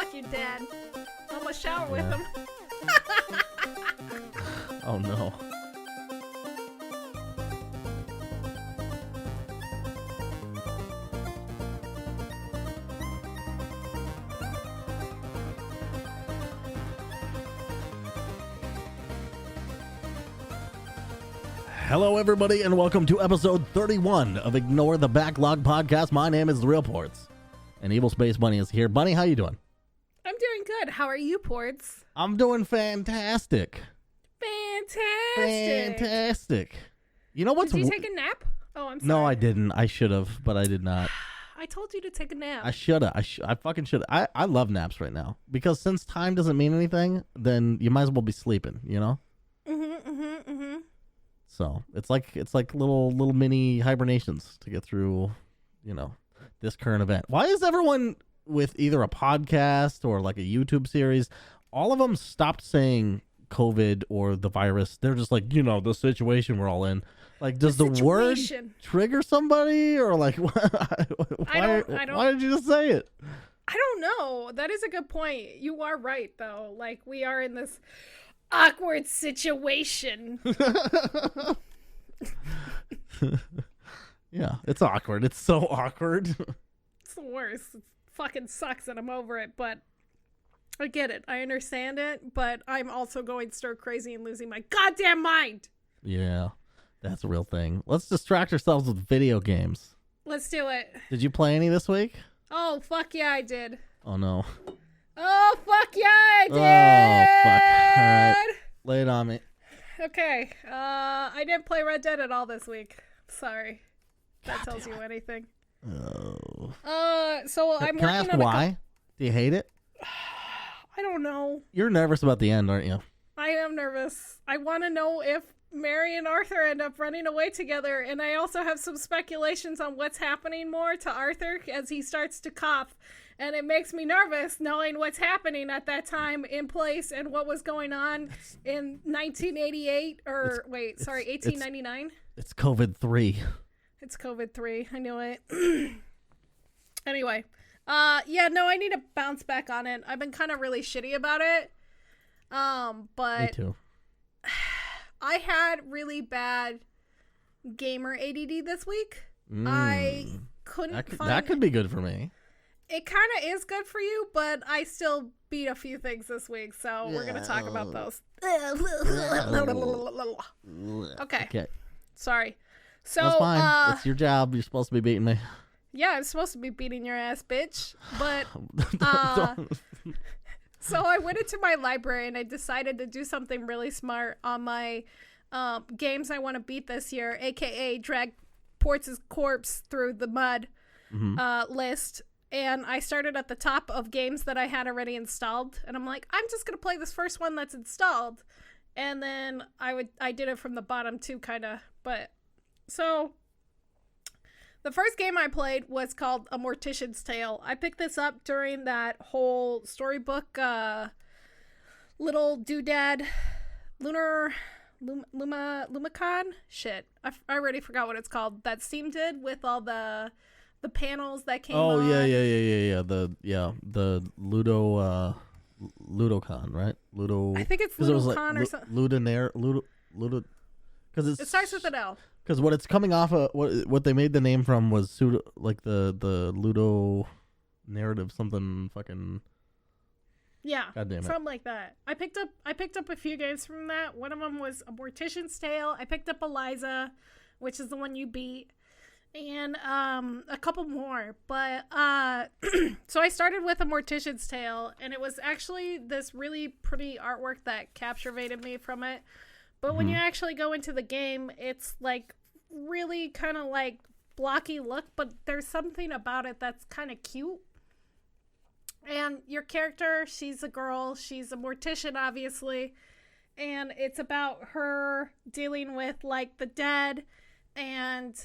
Fuck you, Dad. I'm gonna shower with him. Oh no. Hello, everybody, and welcome to episode 31 of Ignore the Backlog podcast. My name is The Real Portz, and Evil Space Bunny is here. Bunny, how you doing? I'm doing good. How are you, Portz? I'm doing fantastic. Fantastic. You know what's... Did you take a nap? Oh, I'm sorry. No, I didn't. I should have, but I did not. I told you to take a nap. I should have. I fucking should have. I love naps right now. Because since time doesn't mean anything, then you might as well be sleeping, you know? So it's like little mini hibernations to get through, you know, this current event. Why is everyone with either a podcast or like a YouTube series, all of them stopped saying COVID or the virus? They're just like, you know, the situation we're all in. Like, does the word trigger somebody, or like, why did you just say it? I don't know. That is a good point. You are right, though. Like, we are in this awkward situation. Yeah, it's awkward. It's so awkward. It's the worst. It fucking sucks and I'm over it, but I get it. I understand it, but I'm also going stir crazy and losing my goddamn mind. Yeah, that's a real thing. Let's distract ourselves with video games. Let's do it. Did you play any this week? Oh, fuck yeah, I did. Oh, no. Oh, fuck yeah, I did! Oh, fuck. All right. Lay it on me. Okay. I didn't play Red Dead at all this week. Sorry. That tells you anything. Oh. So I'm Can I ask why? Do you hate it? I don't know. You're nervous about the end, aren't you? I am nervous. I want to know if Mary and Arthur end up running away together, and I also have some speculations on what's happening more to Arthur as he starts to cough. And it makes me nervous knowing what's happening at that time in place and what was going on in 1988 or 1899. It's COVID-3. It's COVID-3. I knew it. Anyway, yeah, no, I need to bounce back on it. I've been kind of really shitty about it. But Me too. I had really bad gamer ADD this week. I couldn't find... That could be good for me. It kind of is good for you, but I still beat a few things this week, so we're going to talk about those. Okay. Sorry. So, that's fine. It's your job. You're supposed to be beating me. Yeah, I'm supposed to be beating your ass, bitch. But, so I went into my library and I decided to do something really smart on my games I want to beat this year, aka drag Portz's corpse through the mud list. And I started at the top of games that I had already installed. And I'm like, I'm just going to play this first one that's installed. And then I did it from the bottom too, kind of. But so the first game I played was called A Mortician's Tale. I picked this up during that whole storybook, little doodad, Lumicon? Shit. I already forgot what it's called. That Steam did with all the panels that came on. Yeah. The Ludocon, right? I think it's Ludocon or something. Ludo, because it starts with an L. Because what it's coming off of, what they made the name from was the Ludo narrative, something fucking. Yeah, God damn it. Something like that. I picked up a few games from that. One of them was A Mortician's Tale. I picked up Eliza, which is the one you beat. And a couple more, but so I started with A Mortician's Tale, and it was actually this really pretty artwork that captivated me from it. But when you actually go into the game, it's like really kind of like blocky look, but there's something about it that's kind of cute. And your character, she's a girl, she's a mortician, obviously, and it's about her dealing with like the dead. And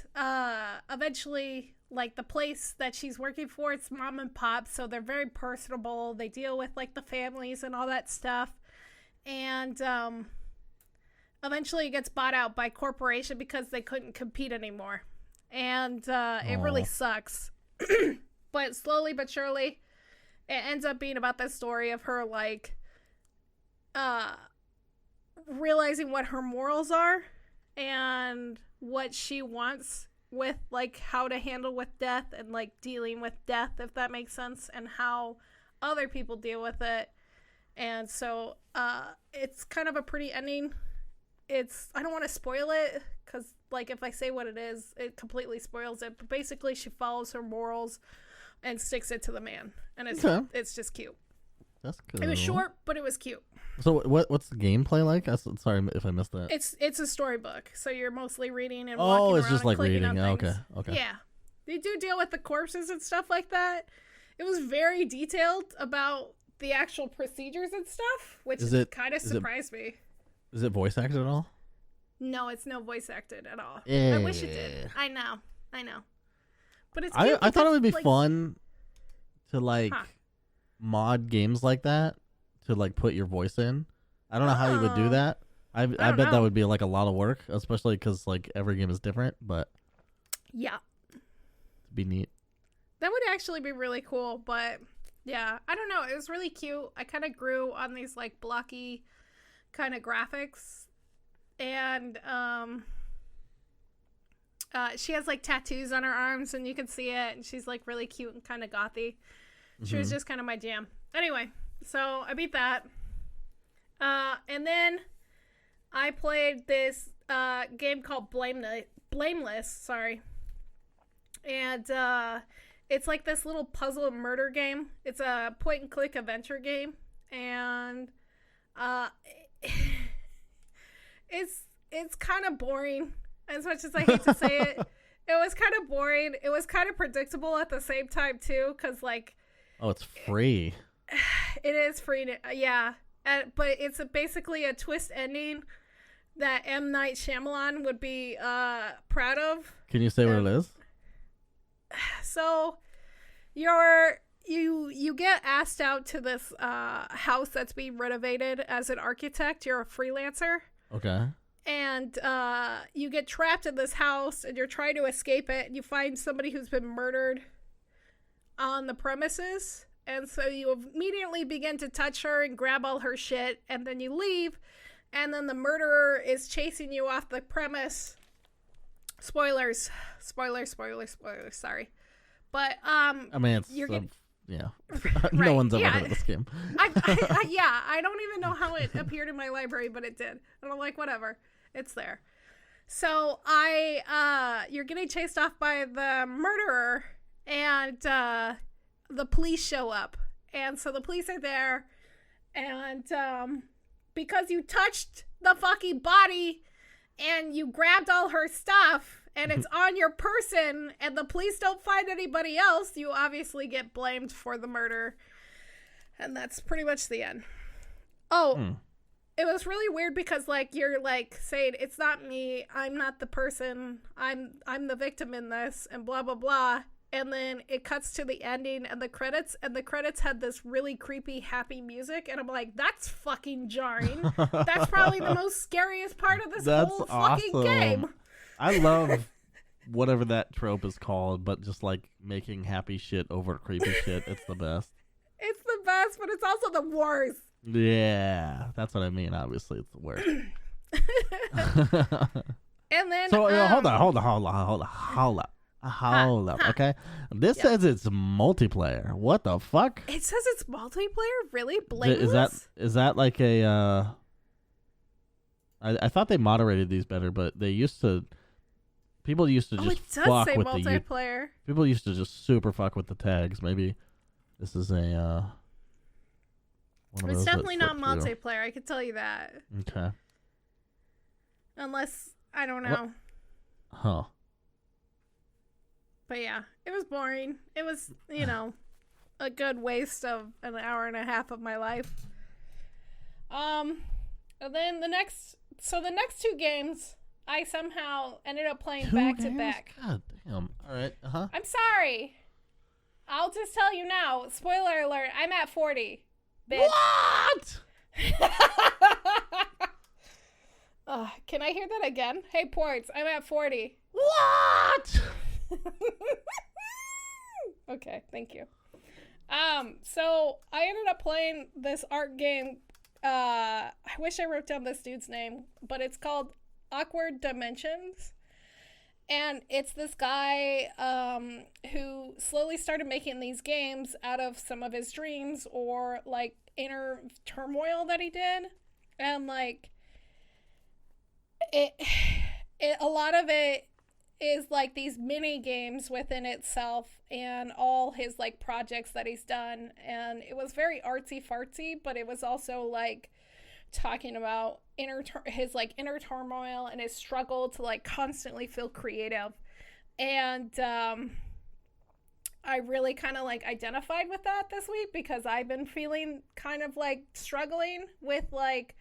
eventually, like, the place that she's working for, it's mom and pop, so they're very personable. They deal with, like, the families and all that stuff. And eventually it gets bought out by corporation because they couldn't compete anymore. And it really sucks. But slowly but surely, it ends up being about the story of her, like, realizing what her morals are and what she wants with, like, how to handle with death and, like, dealing with death, if that makes sense, and how other people deal with it. And so it's kind of a pretty ending. I don't want to spoil it because, like, if I say what it is, it completely spoils it. But basically, she follows her morals and sticks it to the man, and it's just cute. That's good. It was short, but it was cute. So what's the gameplay like? Sorry if I missed that. It's a storybook, so you're mostly reading and walking around. It's just like reading. Okay. Yeah, they do deal with the corpses and stuff like that. It was very detailed about the actual procedures and stuff, which kind of surprised me. Is it voice acted at all? No, it's no voice acted at all. Yeah. I wish it did. I know. But it's I thought it would be fun to like mod games like that to like put your voice in. I don't know how you would do that. I bet that would be like a lot of work, especially because like every game is different. But yeah, it'd be neat. That would actually be really cool. But yeah, I don't know. It was really cute. I kind of grew on these like blocky kind of graphics, and she has like tattoos on her arms, and you can see it. And she's like really cute and kind of gothy. She was just kind of my jam. Anyway, so I beat that. And then I played this game called Blameless, sorry. And it's like this little puzzle and murder game. It's a point-and-click adventure game. And it's kind of boring, as much as I hate to say it. It was kind of boring. It was kind of predictable at the same time, too, because, like... Oh, it's free. It is free, yeah. But it's basically a twist ending that M. Night Shyamalan would be proud of. Can you say what it is? So, you get asked out to this house that's being renovated as an architect. You're a freelancer. Okay. And you get trapped in this house, and you're trying to escape it, and you find somebody who's been murdered on the premises. And so you immediately begin to touch her and grab all her shit, and then you leave, and then the murderer is chasing you off the premise. Spoilers, sorry. But I mean, yeah. No one's ever heard of this game. I don't even know how it appeared in my library, but it did. And I'm like, whatever, it's there. So you're getting chased off by the murderer, and the police show up. And so the police are there, and because you touched the fucking body and you grabbed all her stuff and it's on your person and the police don't find anybody else, you obviously get blamed for the murder. And that's pretty much the end. It was really weird because, like, you're like saying, it's not me, I'm not the person, I'm the victim in this, and blah blah blah. And then it cuts to the ending and the credits had this really creepy, happy music. And I'm like, that's fucking jarring. That's probably the most scariest part of this whole fucking game. I love whatever that trope is called, but just like making happy shit over creepy shit. It's the best. It's the best, but it's also the worst. Yeah, that's what I mean. Obviously, it's the worst. And then... So, hold on, okay? This says it's multiplayer. What the fuck? It says it's multiplayer? Really? Blameless? Is that like a... I thought they moderated these better, but they used to... People used to just fuck with multiplayer. People used to just super fuck with the tags. Maybe this is a... It's definitely not multiplayer, I can tell you that. Okay. Unless, I don't know. Huh. But yeah, it was boring. It was, a good waste of an hour and a half of my life. And then the next two games, I somehow ended up playing back to back. God damn. All right. I'm sorry. I'll just tell you now. Spoiler alert. I'm at 40. Bitch. What? Can I hear that again? Hey, Portz, I'm at 40. What? Okay, thank you. So I ended up playing this art game. I wish I wrote down this dude's name, but it's called Awkward Dimensions. And it's this guy who slowly started making these games out of some of his dreams or like inner turmoil that he did. And like it a lot of it is like these mini games within itself and all his like projects that he's done, and it was very artsy fartsy, but it was also like talking about his like inner turmoil and his struggle to like constantly feel creative. And I really kind of like identified with that this week because I've been feeling kind of like struggling with like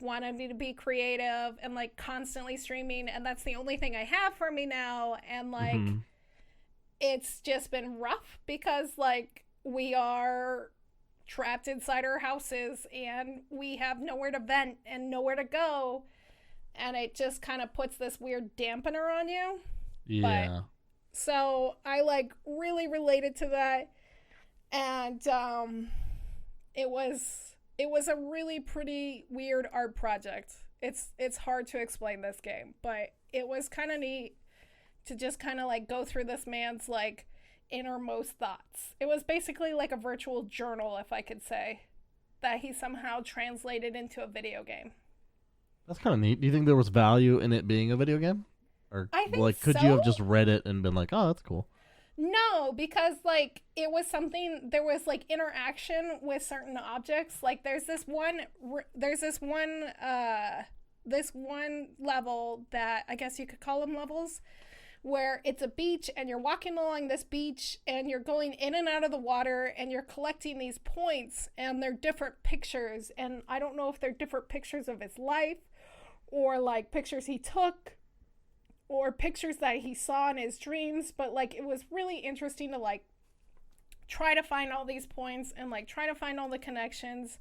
wanting me to be creative and like constantly streaming, and that's the only thing I have for me now. And like it's just been rough because like we are trapped inside our houses and we have nowhere to vent and nowhere to go, and it just kind of puts this weird dampener on you. Yeah. So I like really related to that, and it was a really pretty weird art project. It's hard to explain this game, but it was kind of neat to just kind of like go through this man's like innermost thoughts. It was basically like a virtual journal, if I could say, that he somehow translated into a video game. That's kind of neat. Do you think there was value in it being a video game? Or I think like could you have just read it and been like, oh, that's cool? No, because like it was something, there was like interaction with certain objects. Like there's this one level that I guess you could call them levels, where it's a beach and you're walking along this beach and you're going in and out of the water and you're collecting these points, and they're different pictures, and I don't know if they're different pictures of his life or like pictures he took or pictures that he saw in his dreams, but like it was really interesting to like try to find all these points and like try to find all the connections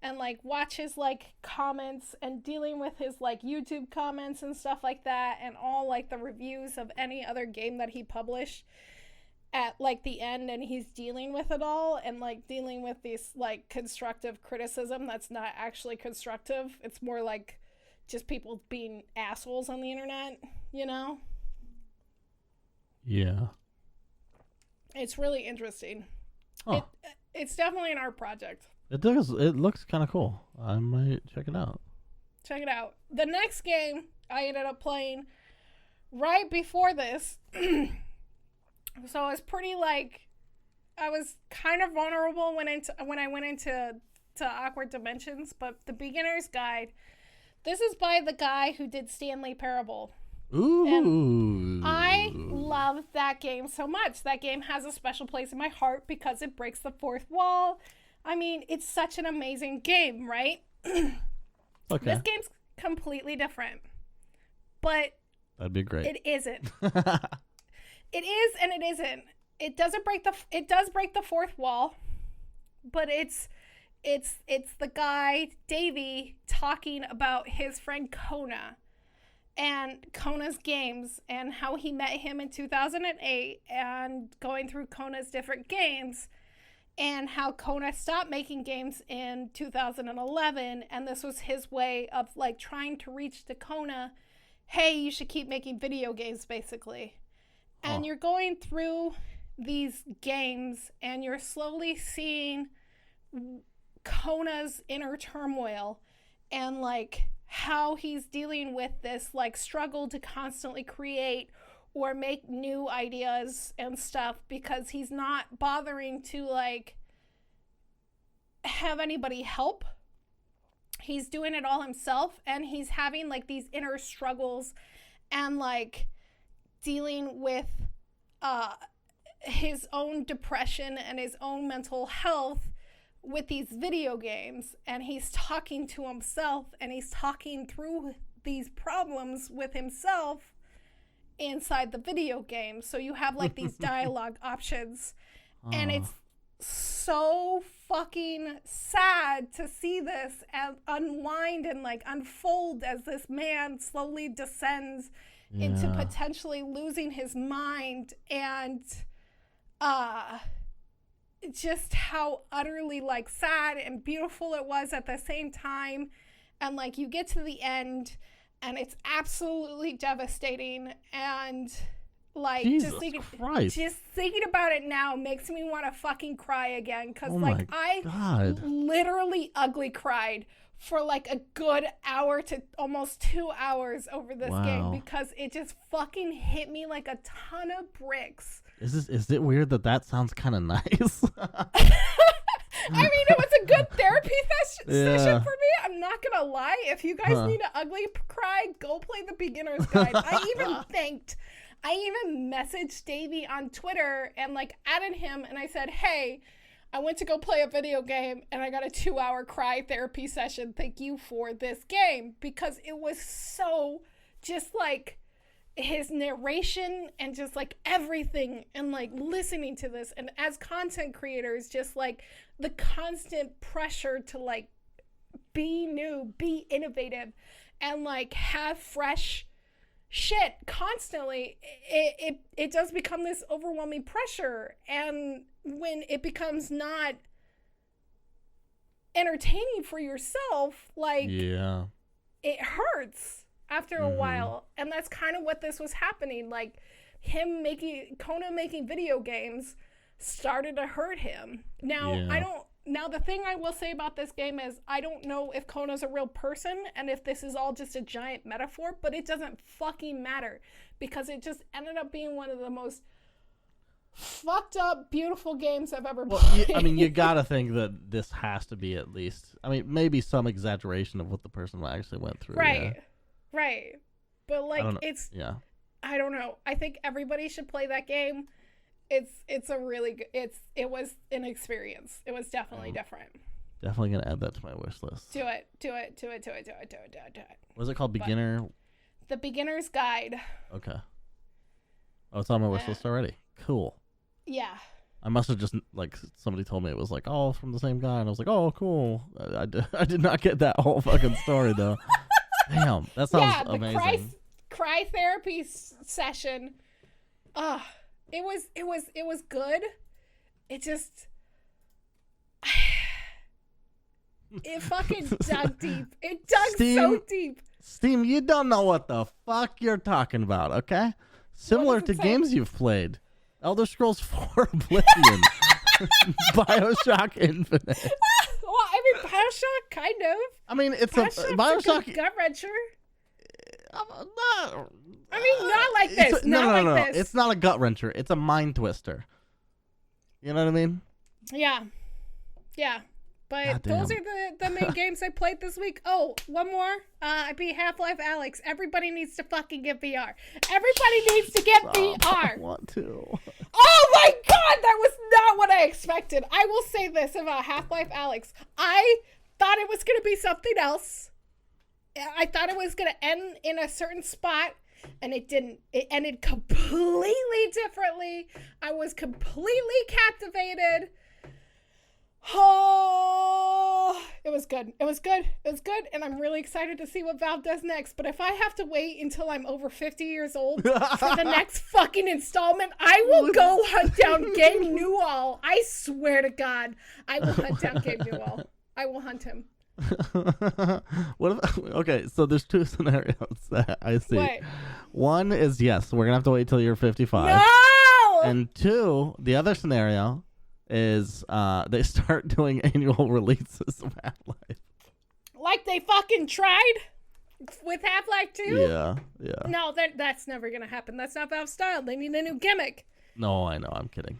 and like watch his like comments and dealing with his like YouTube comments and stuff like that, and all like the reviews of any other game that he published at like the end, and he's dealing with it all and like dealing with this like constructive criticism that's not actually constructive. It's more like just people being assholes on the internet, you know? Yeah. It's really interesting. Oh. It's definitely an art project. It does. It looks kind of cool. I might check it out. Check it out. The next game I ended up playing right before this, so I was pretty like, I was kind of vulnerable when I went into Awkward Dimensions, but the beginner's guide. This is by the guy who did Stanley Parable. Ooh. And I love that game so much. That game has a special place in my heart because it breaks the fourth wall. I mean, it's such an amazing game, right? Okay. This game's completely different. But that'd be great. It isn't. It is and it isn't. It does break the fourth wall, but it's the guy, Davey, talking about his friend Kona and Kona's games and how he met him in 2008 and going through Kona's different games and how Kona stopped making games in 2011, and this was his way of like trying to reach to Kona, hey, you should keep making video games, basically. And you're going through these games and you're slowly seeing Kona's inner turmoil and like how he's dealing with this like struggle to constantly create or make new ideas and stuff because he's not bothering to like have anybody help. He's doing it all himself, and he's having like these inner struggles and like dealing with his own depression and his own mental health with these video games, and he's talking to himself and he's talking through these problems with himself inside the video game. So you have like these dialogue options, and it's so fucking sad to see this and unwind and like unfold as this man slowly descends into potentially losing his mind. And just how utterly like sad and beautiful it was at the same time. And like you get to the end and it's absolutely devastating, and like Jesus just thinking about it now makes me want to fucking cry again, because like I literally ugly cried for like a good hour to almost 2 hours over this game, because it just fucking hit me like a ton of bricks. Is it weird that sounds kind of nice? I mean, it was a good therapy session for me. I'm not gonna lie. If you guys need to ugly cry, go play the beginner's guide. I even messaged Davey on Twitter and like added him, and I said, hey, I went to go play a video game and I got a 2-hour cry therapy session. Thank you for this game, because it was so just like his narration and just like everything, and like listening to this, and as content creators, just like the constant pressure to like be new, be innovative, and like have fresh shit constantly. It does become this overwhelming pressure, and when it becomes not entertaining for yourself, like it hurts after a while. And that's kind of what this was happening. Like Kona making video games started to hurt him. Now the thing I will say about this game is I don't know if Kona's a real person and if this is all just a giant metaphor, but it doesn't fucking matter, because it just ended up being one of the most fucked up, beautiful games I've ever played. I mean, you gotta think that this has to be at least, I mean, maybe some exaggeration of what the person actually went through. Right. But like, I don't know. I think everybody should play that game. It's a really good, it was an experience. It was definitely different. Definitely gonna add that to my wish list. Do it. What is it called? Beginner? The Beginner's Guide. Okay. Oh, it's on my wish list already. Cool. Yeah. I must have just, like, somebody told me it was like, oh, from the same guy, and I was like, oh, cool. I did not get that whole fucking story though. Damn, that sounds amazing. Cry therapy session. It was good. It just it fucking dug deep. It dug so deep. Steam, you don't know what the fuck you're talking about, okay? Similar to games you've played. Elder Scrolls 4 Oblivion. BioShock Infinite. Well, I mean, BioShock, kind of. I mean, it's BioShock. Gut wrencher. I mean, not like this. No. It's not a gut wrencher. It's a mind twister. You know what I mean? Yeah. But those are the main games I played this week. Oh, one more. I beat Half-Life Alyx. Everybody needs to fucking get VR. Everybody needs to get VR. I want to. Oh my god, that was not what I expected. I will say this about Half-Life Alyx. I thought it was going to be something else. I thought it was going to end in a certain spot, and it didn't. It ended completely differently. I was completely captivated. Oh, it was good. It was good. And I'm really excited to see what Valve does next. But if I have to wait until I'm over 50 years old for the next fucking installment, I will go hunt down Gabe Newell. I swear to God, I will hunt down Gabe Newell. I will hunt him. Okay, so there's two scenarios that I see. What? One is, yes, we're gonna have to wait till you're 55. No! And two, the other scenario is they start doing annual releases of Half-Life. Like they fucking tried with Half-Life 2? Yeah. No, that's never gonna happen. That's not Valve style. They need a new gimmick. No, I know, I'm kidding.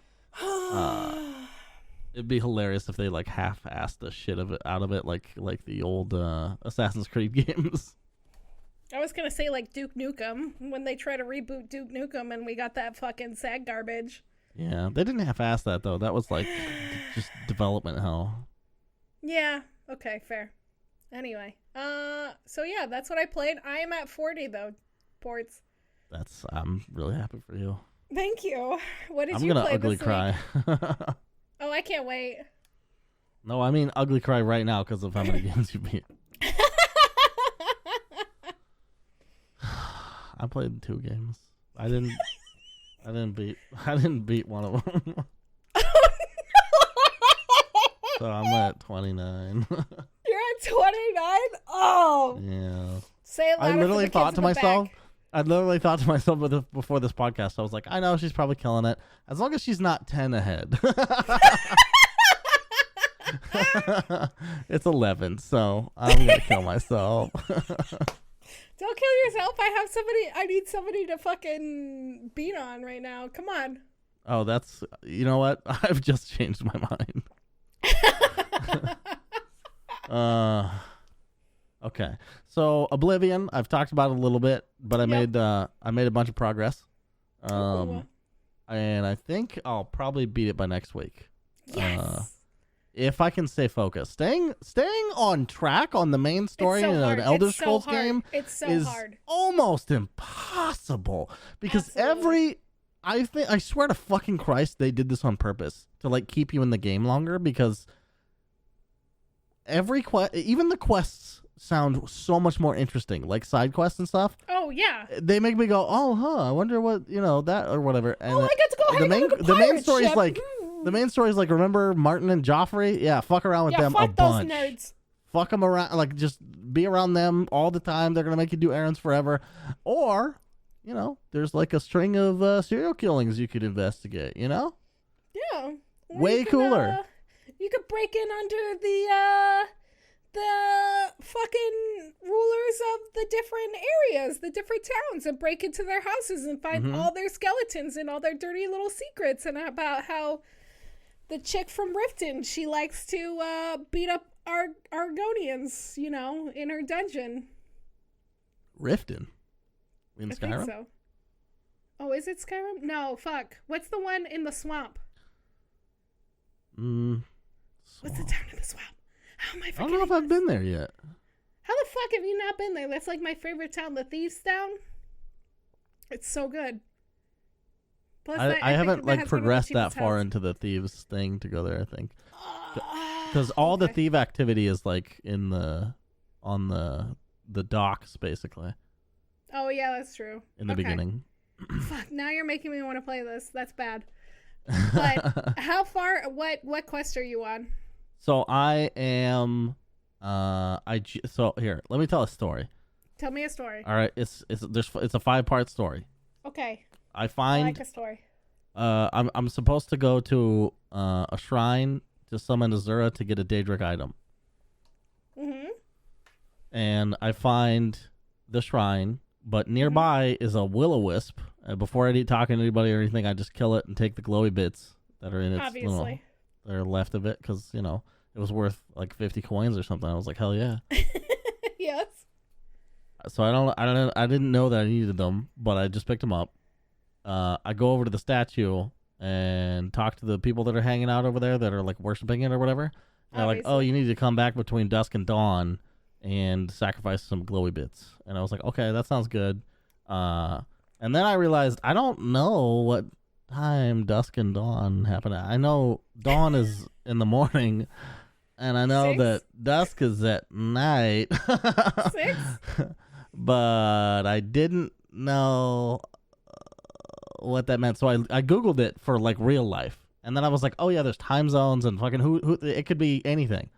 It'd be hilarious if they like half-assed the shit out of it, like the old Assassin's Creed games. I was gonna say like Duke Nukem, when they try to reboot Duke Nukem and we got that fucking SAG garbage. Yeah, they didn't half-ass that though. That was like just development hell. Yeah. Okay. Fair. Anyway. So yeah, that's what I played. I am at 40 though, Portz. I'm really happy for you. Thank you. What did you play this week? I'm gonna ugly cry. Oh, I can't wait. No, I mean ugly cry right now because of how many games you beat. I played 2 games. I didn't beat one of them. Oh So I'm at 29. You're at 29? Oh. Yeah. Say it louder. I literally for the thought kids to in the myself. back. I literally thought to myself before this podcast. I was like, I know she's probably killing it, as long as she's not 10 ahead. It's 11, so I'm gonna kill myself. Don't kill yourself. I need somebody to fucking beat on right now. Come on. Oh, you know what? I've just changed my mind. Okay. So Oblivion, I've talked about it a little bit, but I made a bunch of progress. And I think I'll probably beat it by next week. Yes. If I can stay focused. Staying on track on the main story in an Elder Scrolls game is almost impossible, because I swear to fucking Christ, they did this on purpose to like keep you in the game longer, because even the quests sound so much more interesting, like side quests and stuff. Oh yeah. They make me go, I wonder what, that or whatever. And I get to go hang out with the main pirate story ship. is like the main story is like, remember Martin and Joffrey? Yeah, fuck around with them a bunch. Those nerds. Fuck them around, like just be around them all the time. They're gonna make you do errands forever. Or, there's like a string of serial killings you could investigate. Yeah. Way cooler. You could break in under the fucking rulers of the different areas, the different towns, and break into their houses and find all their skeletons and all their dirty little secrets, and about how the chick from Riften, she likes to beat up Argonians, in her dungeon. Riften? In Skyrim? I think so. Oh, is it Skyrim? No, fuck. What's the one in the swamp? What's the town in the swamp? How am I forgetting? I don't know if I've been there yet. How the fuck have you not been there? That's like my favorite town, the Thieves Town. It's so good. Plus, I haven't like progressed that far into the Thieves thing to go there, I think. Because all the thief activity is like on the docks, basically. Oh yeah, that's true. In the beginning. Fuck, now you're making me want to play this. That's bad. But how far, what quest are you on? So I am, so here, let me tell a story. Tell me a story. All right, it's a 5-part story. Okay. I like a story. I'm supposed to go to a shrine to summon Azura to get a Daedric item. Mm-hmm. And I find the shrine, but nearby is a will-o-wisp. Before I talk to anybody or anything, I just kill it and take the glowy bits that are in its that are left of it, because it was worth like 50 coins or something. I was like, hell yeah. Yes. So I didn't know that I needed them, but I just picked them up. I go over to the statue and talk to the people that are hanging out over there that are like worshiping it or whatever. And they're like, oh, you need to come back between dusk and dawn and sacrifice some glowy bits. And I was like, okay, that sounds good. And then I realized I don't know what time dusk and dawn happen. I know dawn is in the morning, and I know 6? that dusk is at night. 6? But I didn't know what that meant, so I Googled it for like real life, and then I was like, oh yeah, there's time zones and fucking who it could be anything.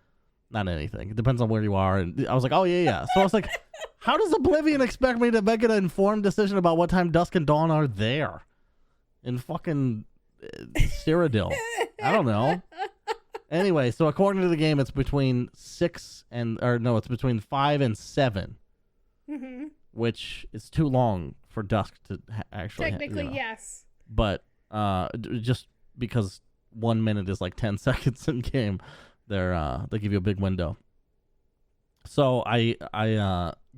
Not anything. It depends on where you are. And I was like, oh yeah. So I was like, how does Oblivion expect me to make an informed decision about what time dusk and dawn are there in fucking Cyrodiil? I don't know. Anyway, so according to the game, it's between 5 and 7, which is too long for dusk to actually. Technically, yes. But just because 1 minute is like 10 seconds in game, they give you a big window. So I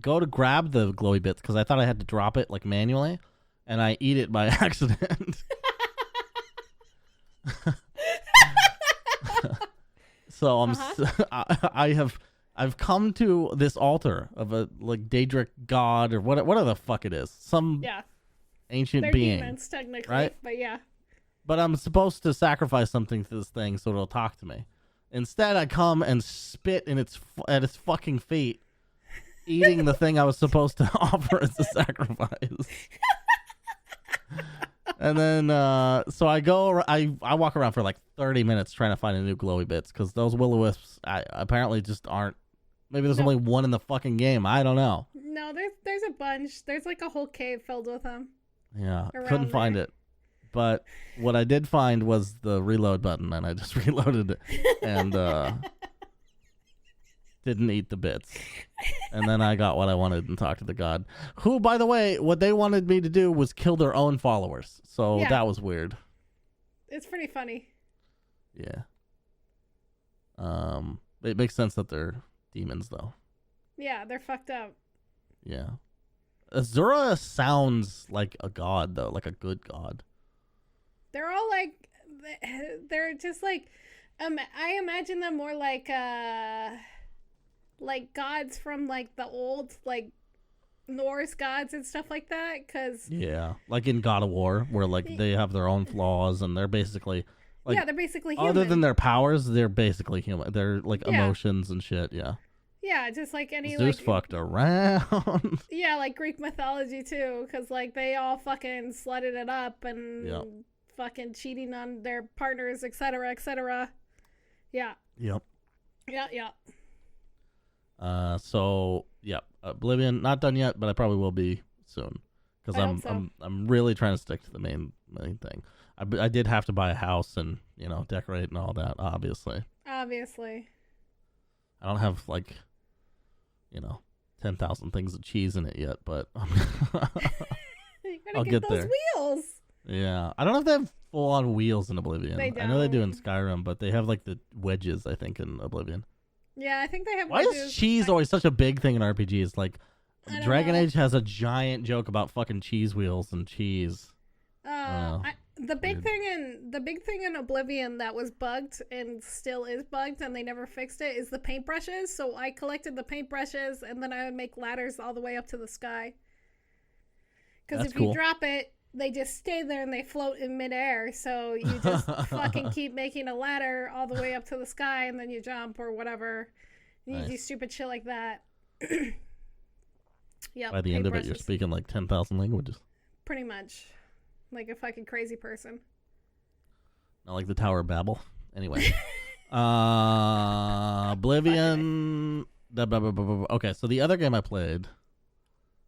go to grab the glowy bits because I thought I had to drop it like manually, and I eat it by accident. So I've come to this altar of a like Daedric god or whatever the fuck it is, some ancient being. They're demons, technically, right? But yeah. But I'm supposed to sacrifice something to this thing so it'll talk to me. Instead, I come and spit at its fucking feet, eating the thing I was supposed to offer as a sacrifice. And then, so I walk around for like 30 minutes trying to find a new glowy bits because those will-o-wisps apparently just aren't. Maybe there's only one in the fucking game. I don't know. No, there's a bunch. There's like a whole cave filled with them. Yeah, couldn't find it. But what I did find was the reload button, and I just reloaded it and didn't eat the bits. And then I got what I wanted and talked to the god. Who, by the way, what they wanted me to do was kill their own followers. So that was weird. It's pretty funny. Yeah. It makes sense that they're demons, though. Yeah, they're fucked up. Yeah. Azura sounds like a god, though, like a good god. They're all like, they're just like, I imagine them more like gods from like the old like Norse gods and stuff like that. Cause like in God of War, where like they have their own flaws and they're basically like, they're basically human. Other than their powers, they're basically human. They're like emotions and shit. Yeah, just like any Zeus fucked around. Yeah, like Greek mythology too, because like they all fucking slutted it up and fucking cheating on their partners, etc., etc. Yeah. Yep. Yeah. Oblivion not done yet, but I probably will be soon because I'm really trying to stick to the main thing. I did have to buy a house and decorate and all that. Obviously. I don't have like 10,000 things of cheese in it yet, but I'll get those wheels. Yeah, I don't know if they have full-on wheels in Oblivion. They don't. I know they do in Skyrim, but they have like the wedges, I think, in Oblivion. Yeah, I think they have. Why is cheese always such a big thing in RPGs? Like, Dragon Age has a giant joke about fucking cheese wheels and cheese. The big thing in Oblivion that was bugged and still is bugged, and they never fixed it, is the paintbrushes. So I collected the paintbrushes, and then I would make ladders all the way up to the sky. Because if you drop it, they just stay there and they float in midair. So you just fucking keep making a ladder all the way up to the sky, and then you jump or whatever. And you do stupid shit like that. Yeah. By the end of it, you're speaking like 10,000 languages. Pretty much. Like a fucking crazy person. Not like the Tower of Babel. Anyway. Oblivion. Okay, so the other game I played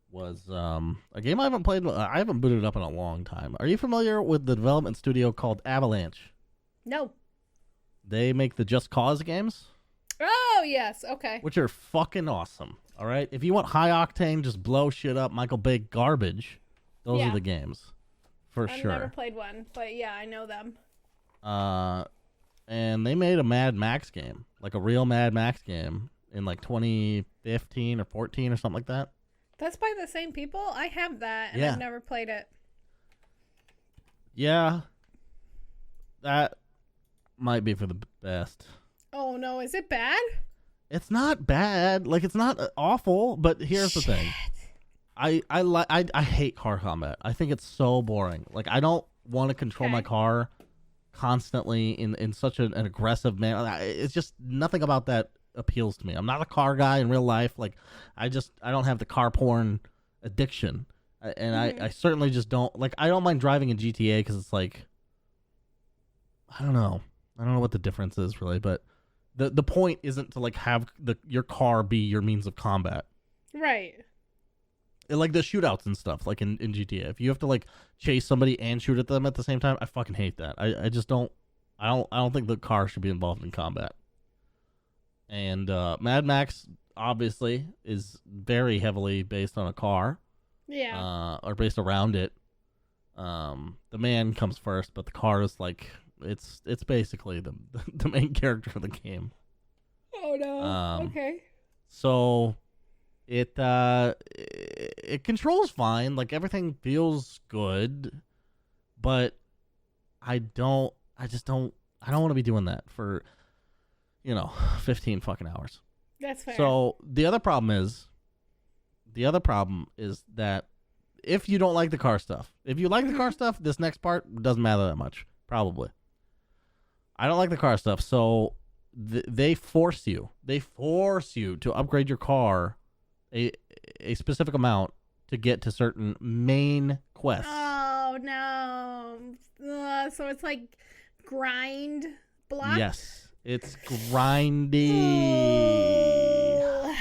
was a game I haven't played. I haven't booted up in a long time. Are you familiar with the development studio called Avalanche? No. They make the Just Cause games. Oh, yes. Okay. Which are fucking awesome. All right? If you want high octane, just blow shit up, Michael Bay garbage, those are the games. For sure. I've never played one, but yeah, I know them. And they made a Mad Max game, like a real Mad Max game in like 2015 or 14 or something like that. That's by the same people? I have that, and I've never played it. Yeah. That might be for the best. Oh, no. Is it bad? It's not bad. Like, it's not awful, but here's the thing. I hate car combat. I think it's so boring. Like, I don't want to control my car constantly in such an aggressive manner. It's just nothing about that appeals to me. I'm not a car guy in real life. Like, I don't have the car porn addiction. And I certainly just don't. Like, I don't mind driving in GTA because it's like, I don't know what the difference is really, but the point isn't to like have your car be your means of combat. Right. Like the shootouts and stuff, like in GTA. If you have to like chase somebody and shoot at them at the same time, I fucking hate that. I just don't. I don't think the car should be involved in combat. And Mad Max obviously is very heavily based on a car. Yeah. Or based around it. The man comes first, but the car is like it's basically the main character of the game. Oh no. Okay. So it controls fine, like everything feels good, but I don't want to be doing that for 15 fucking hours. That's fair. So the other problem is that if you don't like the car stuff, if you like the car stuff, this next part doesn't matter that much, probably. I don't like the car stuff, so they force you to upgrade your car a specific amount to get to certain main quests. Oh Oh no. So it's like grind block? Yes. It's grindy. Ooh.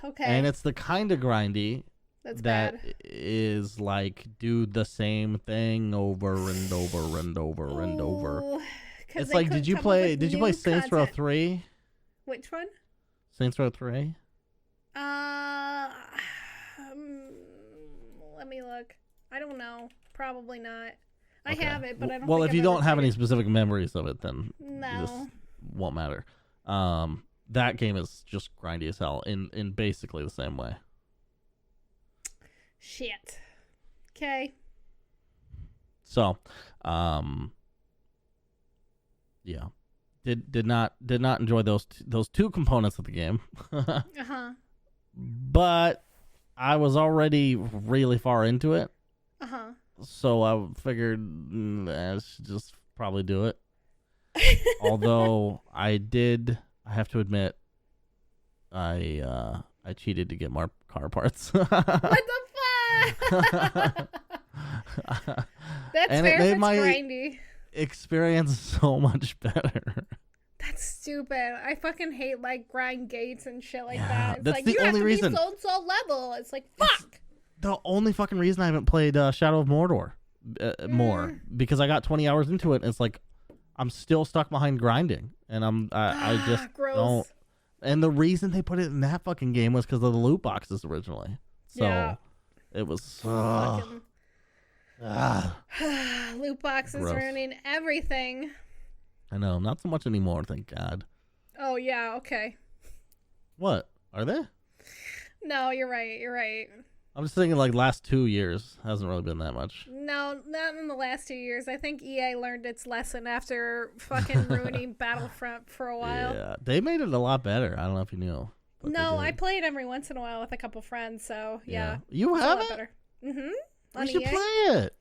Okay. And it's the kind of grindy That's that bad. is like do the same thing over and over and over and over. Ooh, 'cause It's they like couldn't did you come up with play new Saints Row content. 3? Which one? Saints Row 3? Let me look. I don't know. Probably not. I Okay. have it, but I don't Well, think if you I've don't ever have played any it. specific memories of it, then this No. won't matter. That game is just grindy as hell in basically the same way. Shit. Okay. So, yeah, did not enjoy those two components of the game, Uh-huh. but I was already really far into it, Uh-huh. so I figured I should just probably do it. Although I have to admit, I cheated to get more car parts. What the fuck? That's And it fair, made that's my grindy. experience so much better. That's stupid. I fucking hate like grind gates and shit like Yeah, that. It's that's like the you only have to reason. be so level. It's like fuck. The only fucking reason I haven't played Shadow of Mordor more because I got 20 hours into it and it's like I'm still stuck behind grinding and I just Gross. don't. And the reason they put it in that fucking game was because of the loot boxes originally. So Yeah. it was Fucking ah, loot boxes Gross. ruining everything. I know, not so much anymore, thank God. Oh yeah, okay. What are they? No, you're right. You're right. I'm just thinking like last 2 years hasn't really been that much. No, not in the last 2 years. I think EA learned its lesson after fucking ruining Battlefront for a while. Yeah, they made it a lot better. I don't know if you knew. but they No, did. I play it every once in a while with a couple friends, so yeah. You It's a have lot it? better. Mm-hmm. We should play it.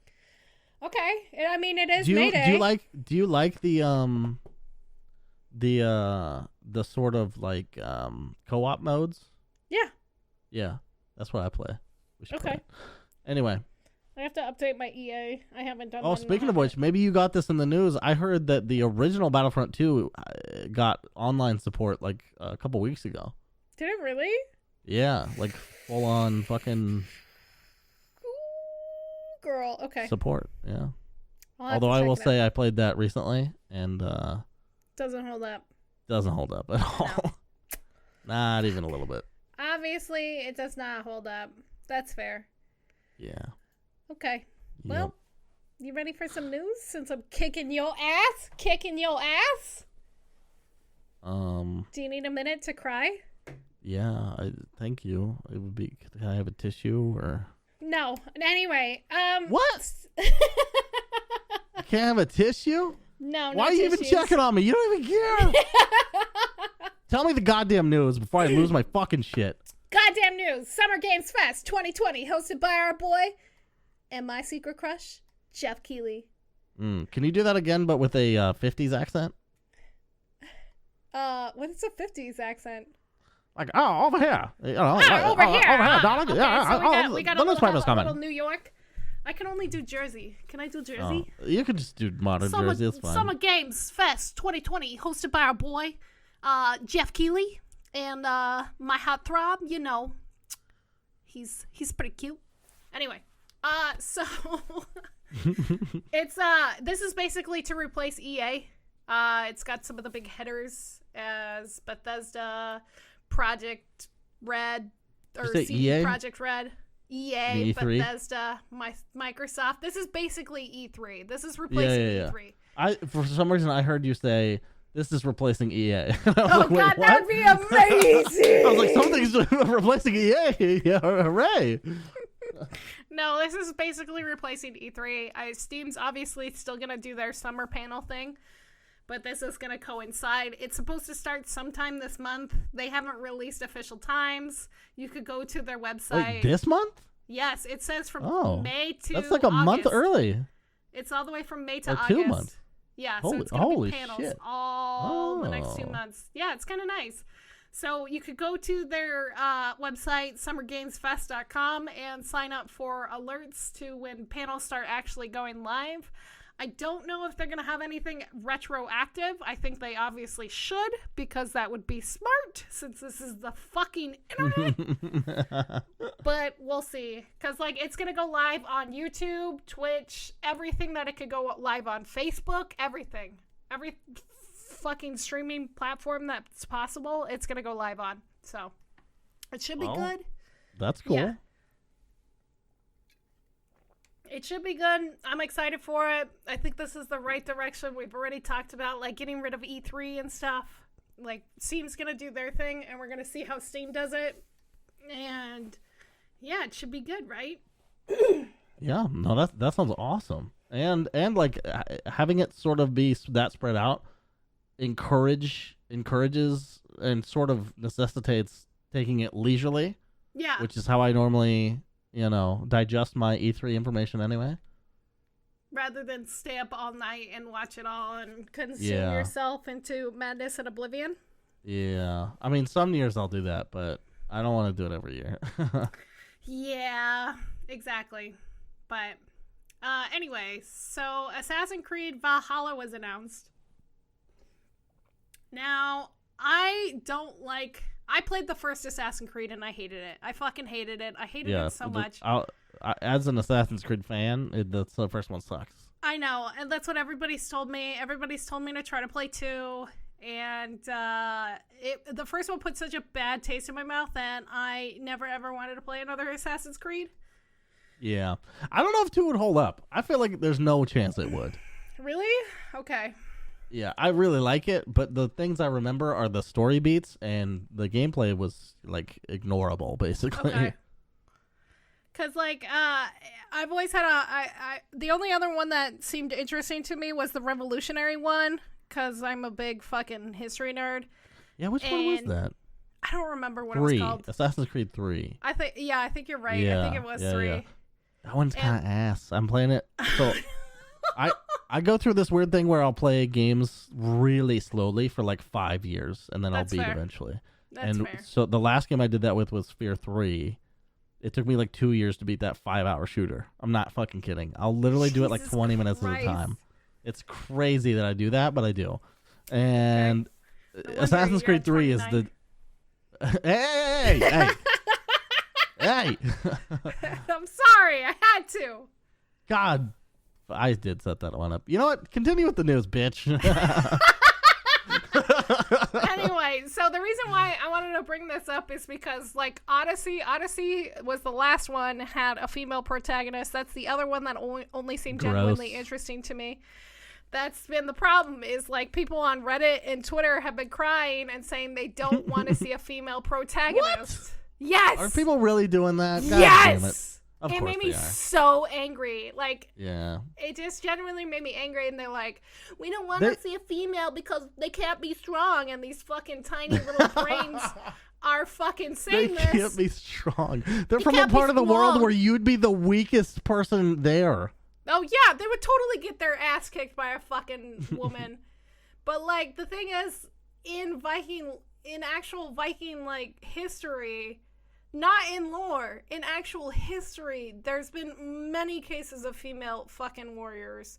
Okay. I mean, it is Do Mayday. you like the sort of like co-op modes? Yeah. Yeah, that's what I play. We should play Okay. it. Anyway, I have to update my EA. I haven't done oh, one in a speaking of hot which, maybe you got this in the news. I heard that the original Battlefront 2 got online support like a couple weeks ago. Did it really? Yeah, like full on fucking Ooh, girl. Okay. support. Yeah. I'll have Although to I check will it out. say I played that recently and Doesn't hold up. doesn't hold up at all. Not even a little bit. Obviously, it does not hold up. That's fair. Yeah. Okay. Yep. Well, you ready for some news? Since I'm kicking your ass? Kicking your ass? Do you need a minute to cry? Yeah, thank you. It would be. Can I have a tissue or? No. Anyway, What? I can't have a tissue? No, Why are you even checking on me? You don't even care. Tell me the goddamn news before I lose my fucking shit. Goddamn news. Summer Games Fest 2020, hosted by our boy and my secret crush, Jeff Keighley. Can you do that again, but with a 50s accent? What is a 50s accent? Like, oh, over here. Over here. Over here, darling. Okay, yeah, so we got the a newspaper's coming. little New York. I can only do Jersey. Can I do Jersey? You could just do modern Jersey. It's fine. Summer Games Fest 2020, hosted by our boy, Jeff Keighley, and my heartthrob. You know, he's pretty cute. Anyway, so it's this is basically to replace EA. It's got some of the big hitters as Bethesda, Project Red, or Did you say CD EA? Project Red. EA, E3? Bethesda, Microsoft. This is basically E3. This is replacing Yeah. E3. For some reason, I heard you say this is replacing EA. I was Oh like, wait, God, what? that would be amazing. I was like, something's replacing EA. Yeah, hooray! No, this is basically replacing E3. Steam's obviously still gonna do their summer panel thing, but this is gonna coincide. It's supposed to start sometime this month. They haven't released official times. You could go to their website. Wait, this month? Yes, it says from May to That's like a month August. early. It's all the way from May to Or August. 2 months. Yeah, so it's going to Holy be panels shit. all the next 2 Oh. months. Yeah, it's kind of nice. So you could go to their website, summergamesfest.com, and sign up for alerts to when panels start actually going live. I don't know if they're going to have anything retroactive. I think they obviously should, because that would be smart, since this is the fucking internet. But we'll see. Because, like, it's going to go live on YouTube, Twitch, everything that it could go live on Facebook, everything. Every fucking streaming platform that's possible, it's going to go live on. So, it should be good. That's cool. Yeah. It should be good. I'm excited for it. I think this is the right direction. We've already talked about, like, getting rid of E3 and stuff. Like, Steam's going to do their thing, and we're going to see how Steam does it. And, yeah, it should be good, right? Yeah, no, that sounds awesome. And like, having it sort of be that spread out encourages and sort of necessitates taking it leisurely. Yeah. Which is how I normally... digest my E3 information anyway. Rather than stay up all night and watch it all and consume yourself into madness and oblivion. Yeah. I mean, some years I'll do that, but I don't want to do it every year. Yeah, exactly. But anyway, so Assassin's Creed Valhalla was announced. Now, I played the first Assassin's Creed and I hated it. I fucking hated it. I hated it so much. As an Assassin's Creed fan, the first one sucks. I know, and that's what everybody's told me. Everybody's told me to try to play 2, and the first one put such a bad taste in my mouth that I never ever wanted to play another Assassin's Creed. Yeah. I don't know if 2 would hold up. I feel like there's no chance it would. Really? Okay. Yeah, I really like it, but the things I remember are the story beats, and the gameplay was, like, ignorable, basically. Okay. Because, like, I've always had the only other one that seemed interesting to me was the Revolutionary one, because I'm a big fucking history nerd. Yeah, which one was that? I don't remember what it was called. Assassin's Creed 3. I think you're right. Yeah, I think it was 3. Yeah. That one's kind of ass. I'm playing it, so... I go through this weird thing where I'll play games really slowly for like 5 years, and then I'll beat eventually. That's fair. So the last game I did that with was Sphere 3. It took me like 2 years to beat that 5-hour shooter. I'm not fucking kidding. I'll literally do it like 20 minutes at a time. It's crazy that I do that, but I do. And Assassin's Creed 3 is the... Hey! Hey! I'm sorry, I had to. God, I did set that one up. You know what? Continue with the news, bitch. Anyway, so the reason why I wanted to bring this up is because, like, Odyssey was the last one, had a female protagonist. That's the other one that only seemed genuinely interesting to me. That's been the problem, is, like, people on Reddit and Twitter have been crying and saying they don't want to see a female protagonist. What? Yes! Are people really doing that? God yes! Damn it. It made me so angry. Like, yeah, it just genuinely made me angry. And they're like, we don't want to see a female because they can't be strong. And these fucking tiny little brains are fucking saying this. They can't be strong. They're from a part of the world where you'd be the weakest person there. Oh, yeah. They would totally get their ass kicked by a fucking woman. But, like, the thing is, in actual Viking, like, history... Not in lore, in actual history, there's been many cases of female fucking warriors.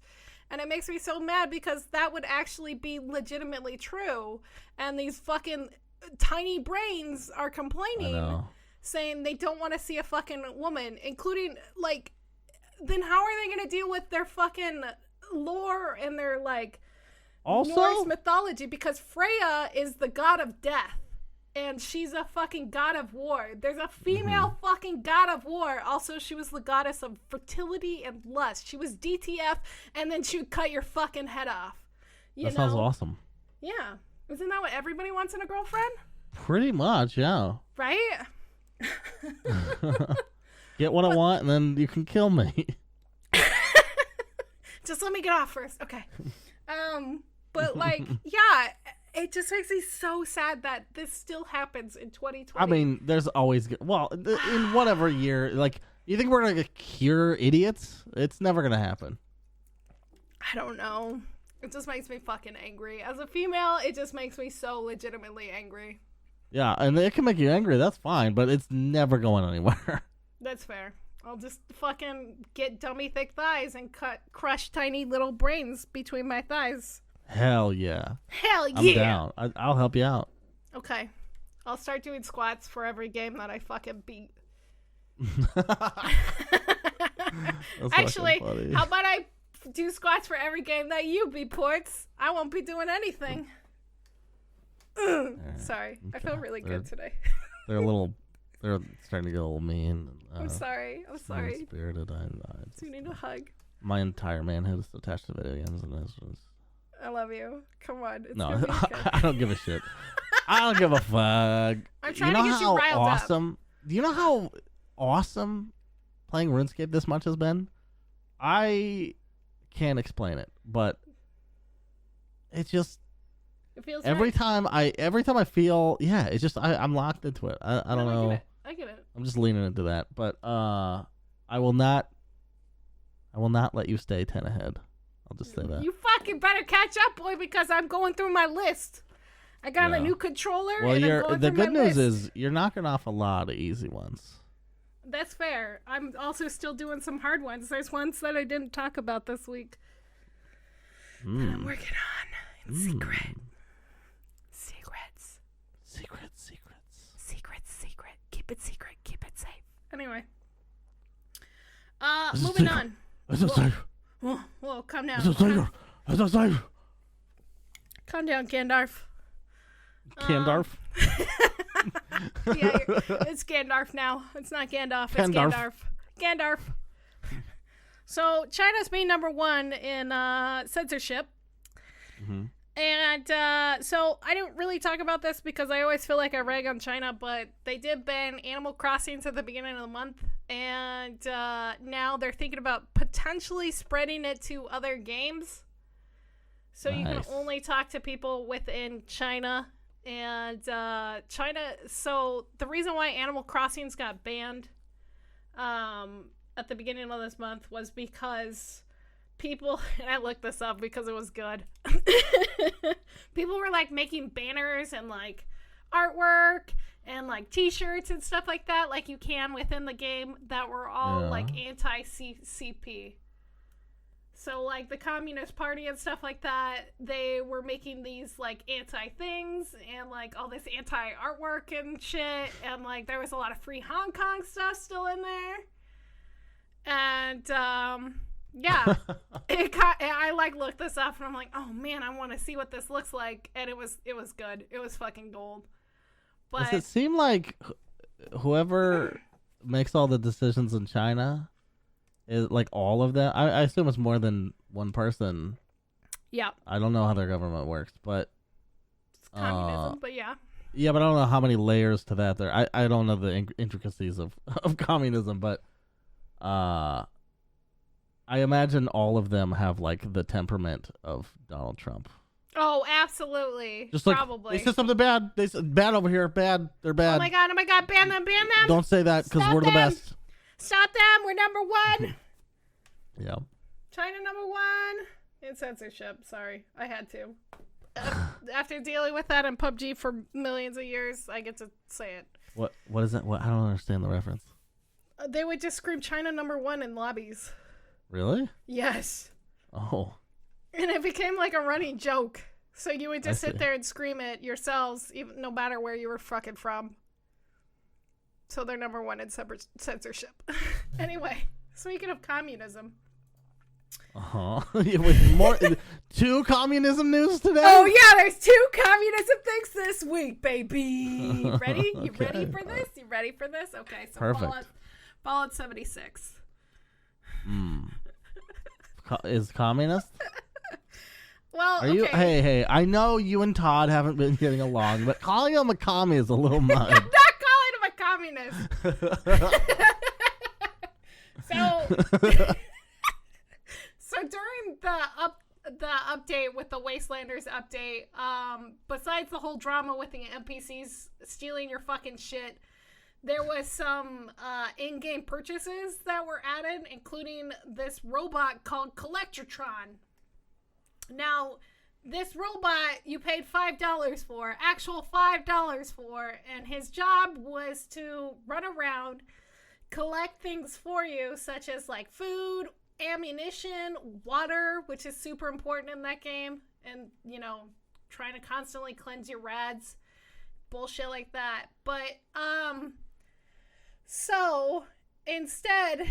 And it makes me so mad because that would actually be legitimately true. And these fucking tiny brains are complaining, saying they don't want to see a fucking woman, including, like, then how are they going to deal with their fucking lore and their, like, Norse mythology? Because Freya is the god of death. And she's a fucking god of war. There's a female fucking god of war. Also, she was the goddess of fertility and lust. She was DTF, and then she would cut your fucking head off. That sounds awesome. Yeah. Isn't that what everybody wants in a girlfriend? Pretty much, yeah. Right? Get what I want, and then you can kill me. Just let me get off first. Okay. But, like, yeah... It just makes me so sad that this still happens in 2020. I mean, there's always... Well, in whatever year... Like, you think we're going to cure idiots? It's never going to happen. I don't know. It just makes me fucking angry. As a female, it just makes me so legitimately angry. Yeah, and it can make you angry. That's fine, but it's never going anywhere. That's fair. I'll just fucking get dummy thick thighs and crush tiny little brains between my thighs. Hell yeah. Hell yeah. I'm down. I'll help you out. Okay. I'll start doing squats for every game that I fucking beat. Actually, how about I do squats for every game that you beat, Portz? I won't be doing anything. Sorry. Okay. I feel really good today. They're starting to get a little mean. I'm sorry. Spirited. So you need a hug. My entire manhood is attached to video games, and it's just... I love you. Come on. It's no, I don't give a shit. I don't give a fuck. I'm trying to get you riled awesome, up. Do you know how awesome playing RuneScape this much has been? I can't explain it, but it's just... It feels every time I feel, yeah, it's just I'm locked into it. I don't know. I get it. I'm just leaning into that, but I will not let you stay 10 ahead. I'll just say that. You fucking better catch up, boy, because I'm going through my list. I got a new controller. Well, and I'm going the through good my news list. is you're knocking off a lot of easy ones. That's fair. I'm also still doing some hard ones. There's ones that I didn't talk about this week that I'm working on in secret. Secret. Keep it secret. Keep it safe. Anyway. Moving on. Whoa, calm down. Calm down, Gandalf. Gandalf? Yeah, it's Gandalf now. It's not Gandalf, it's Gandalf. So, China's being number one in censorship. Mm-hmm. And so I didn't really talk about this because I always feel like I rag on China, but they did ban Animal Crossing at the beginning of the month. And now they're thinking about potentially spreading it to other games. So you can only talk to people within China. And so the reason why Animal Crossings got banned at the beginning of this month was because... people, and I looked this up because it was good. People were like making banners and like artwork and like t-shirts and stuff like that, like you can within the game, that were all like anti-CP. So like the Communist Party and stuff like that, they were making these like anti-things and like all this anti-artwork and shit, and like there was a lot of free Hong Kong stuff still in there. And yeah, I like looked this up and I'm like, oh man, I want to see what this looks like, and it was good. It was fucking gold. But does it seem like whoever makes all the decisions in China is like all of them? I assume it's more than one person. Yeah. I don't know how their government works, but it's communism. But yeah. Yeah, but I don't know how many layers to that there. I don't know the intricacies of communism, but I imagine all of them have like the temperament of Donald Trump. Oh, absolutely. Just like, probably. They said something bad. They said bad over here. Bad. They're bad. Oh my god. Ban them. Don't say that because we're the best. Stop them. We're number one. Yeah. China number one in censorship. Sorry. I had to. After dealing with that in PUBG for millions of years, I get to say it. What is that? I don't understand the reference. They would just scream China number one in lobbies. Really? Yes. Oh. And it became like a running joke. So you would just sit there and scream it yourselves, even no matter where you were fucking from. So they're number one in censorship. Anyway, speaking of communism. More 2 communism news today? Oh yeah, there's 2 communism things this week, baby. Ready? You Okay. ready for this? You ready for this? Okay, so perfect. Fallout 76. Is communist? Well, are you? Hey! I know you and Todd haven't been getting along, but calling him a commie is a little much. I'm not calling him a communist. So during the update with the Wastelanders update, besides the whole drama with the NPCs stealing your fucking shit, there was some in-game purchases that were added, including this robot called Collectratron. Now, this robot you paid $5 for, actual $5 for, and his job was to run around, collect things for you, such as like food, ammunition, water, which is super important in that game, and, you know, trying to constantly cleanse your rads, bullshit like that. But, so, instead,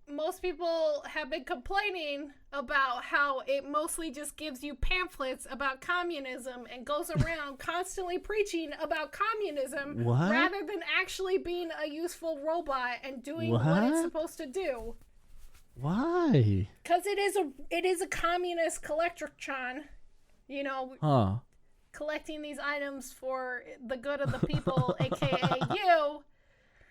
most people have been complaining about how it mostly just gives you pamphlets about communism and goes around constantly preaching about communism rather than actually being a useful robot and doing what it's supposed to do. Why? Because it is a communist collectron, you know, collecting these items for the good of the people, aka you.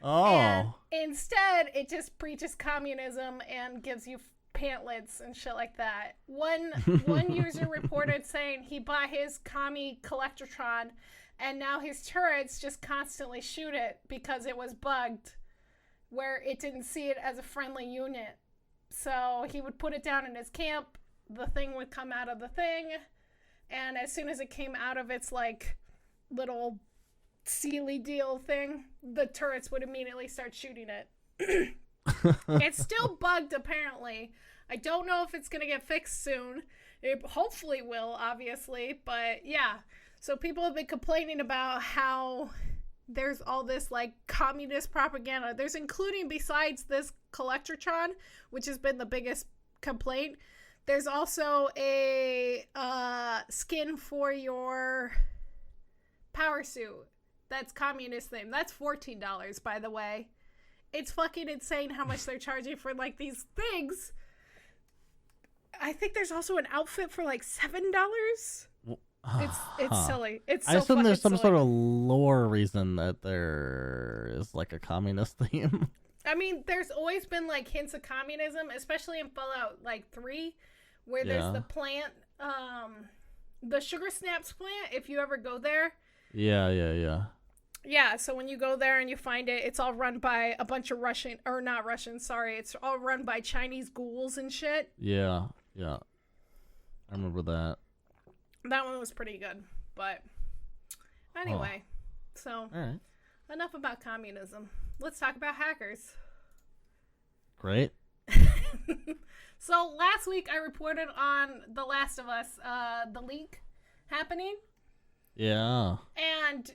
And instead, it just preaches communism and gives you pamphlets and shit like that. One user reported saying he bought his commie collectron, and now his turrets just constantly shoot it because it was bugged, where it didn't see it as a friendly unit. So he would put it down in his camp, the thing would come out of the thing, and as soon as it came out of its, like, little sealy deal thing, the turrets would immediately start shooting it. It's still bugged, apparently. I don't know if it's gonna get fixed soon. It hopefully will, obviously, but yeah. So people have been complaining about how there's all this, like, communist propaganda. There's, including, besides this collectron, which has been the biggest complaint, there's also a skin for your power suit that's communist thing. That's $14, by the way. It's fucking insane how much they're charging for, like, these things. I think there's also an outfit for, like, $7. It's silly. It's so I assume there's some silly. sort of lore reason that there is, like, a communist theme. I mean, there's always been, like, hints of communism, especially in Fallout, like, 3, where there's the plant, the Sugar Snaps plant, if you ever go there. Yeah, so when you go there and you find it, it's all run by a bunch of it's all run by Chinese ghouls and shit. Yeah. I remember that. That one was pretty good, but anyway, so all right. Enough about communism. Let's talk about hackers. Great. So last week I reported on The Last of Us, the leak happening. Yeah. And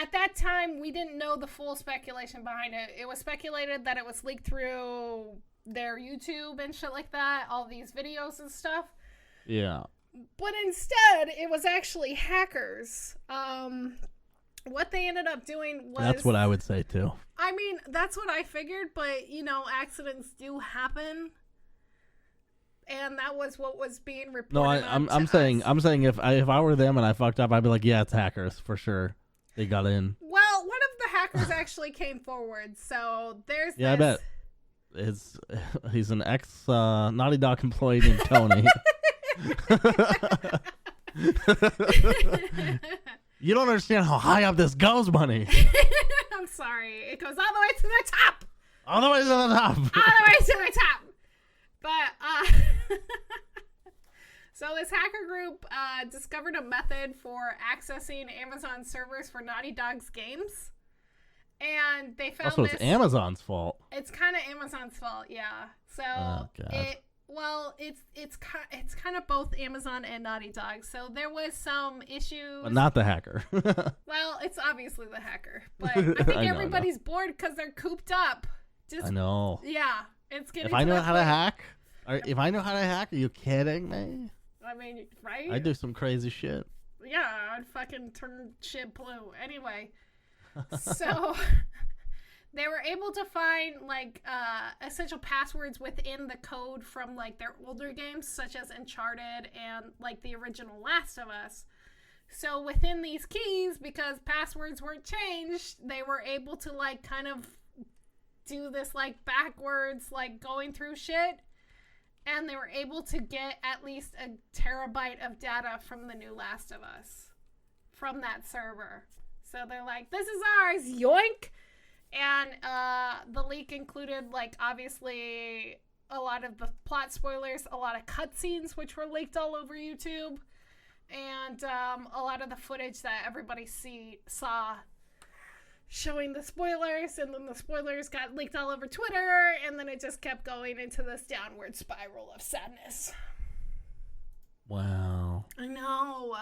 at that time, we didn't know the full speculation behind it. It was speculated that it was leaked through their YouTube and shit like that, all these videos and stuff. Yeah. But instead, it was actually hackers. What they ended up doing was... That's what I would say, too. I mean, that's what I figured, but, you know, accidents do happen. And that was what was being reported. No, I'm saying if I were them and I fucked up, I'd be like, yeah, it's hackers for sure. They got in. Well, one of the hackers actually came forward, so there's this. I bet. He's an ex Naughty Dog employee named Tony. You don't understand how high up this goes, money. I'm sorry. It goes all the way to the top. All the way to the top. All the way to the top. But, so this hacker group discovered a method for accessing Amazon servers for Naughty Dog's games. And they found it's Amazon's fault. It's kind of Amazon's fault, yeah. So, it's kind of both Amazon and Naughty Dog. So there was some issues. But not the hacker. Well, it's obviously the hacker. But I think everybody's bored because they're cooped up. I know. Yeah. It's getting If I know how to hack, are you kidding me? I mean, right? I do some crazy shit. Yeah, I'd fucking turn shit blue. Anyway, so they were able to find, like, essential passwords within the code from, like, their older games, such as Uncharted and, like, the original Last of Us. So within these keys, because passwords weren't changed, they were able to, like, kind of do this, like, backwards, like, going through shit. And they were able to get at least a terabyte of data from the new Last of Us from that server. So they're like, this is ours, yoink! And the leak included, like, obviously a lot of the plot spoilers, a lot of cutscenes, which were leaked all over YouTube. And a lot of the footage that everybody saw showing the spoilers, and then the spoilers got leaked all over Twitter, and then it just kept going into this downward spiral of sadness. Wow. I know.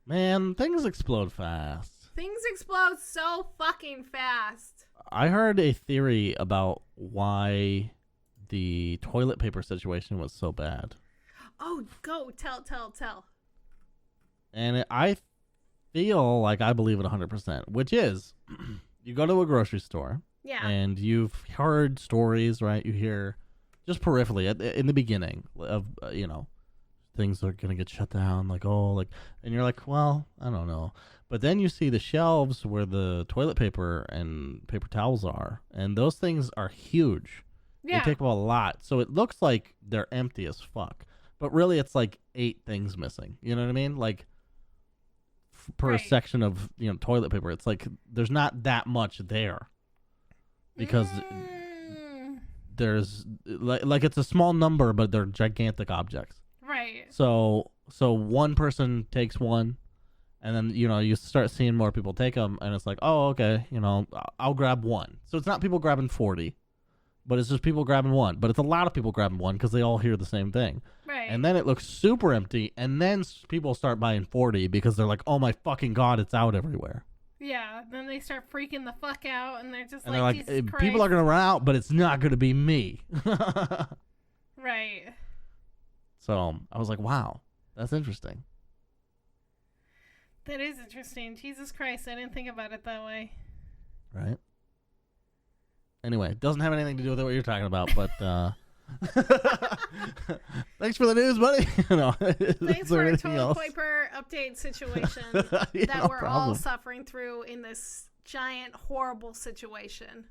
Man, things explode fast. Things explode so fucking fast. I heard a theory about why the toilet paper situation was so bad. Oh, go. Tell. And I feel like I believe it 100%, which is you go to a grocery store. Yeah. And you've heard stories, right? You hear just peripherally in the beginning of, things are going to get shut down. And you're like, well, I don't know. But then you see the shelves where the toilet paper and paper towels are. And those things are huge. Yeah. They take up a lot. So it looks like they're empty as fuck. But really, it's like 8 things missing. You know what I mean? Like, per section of, toilet paper, it's like there's not that much there. Because there's, like it's a small number, but they're gigantic objects. Right. So one person takes one, and then, you start seeing more people take them, and it's like, oh, okay, I'll grab one. So it's not people grabbing 40, but it's just people grabbing one. But it's a lot of people grabbing one because they all hear the same thing. Right. And then it looks super empty, and then people start buying 40 because they're like, oh my fucking God, it's out everywhere. Yeah, then they start freaking the fuck out, and they're just and like, they're Jesus Christ. People are going to run out, but it's not going to be me. Right. So I was like, wow, that's interesting. That is interesting. Jesus Christ, I didn't think about it that way. Right. Anyway, it doesn't have anything to do with what you're talking about, but thanks for the news, buddy. Thanks for our toilet paper update situation that we're all suffering through in this giant, horrible situation.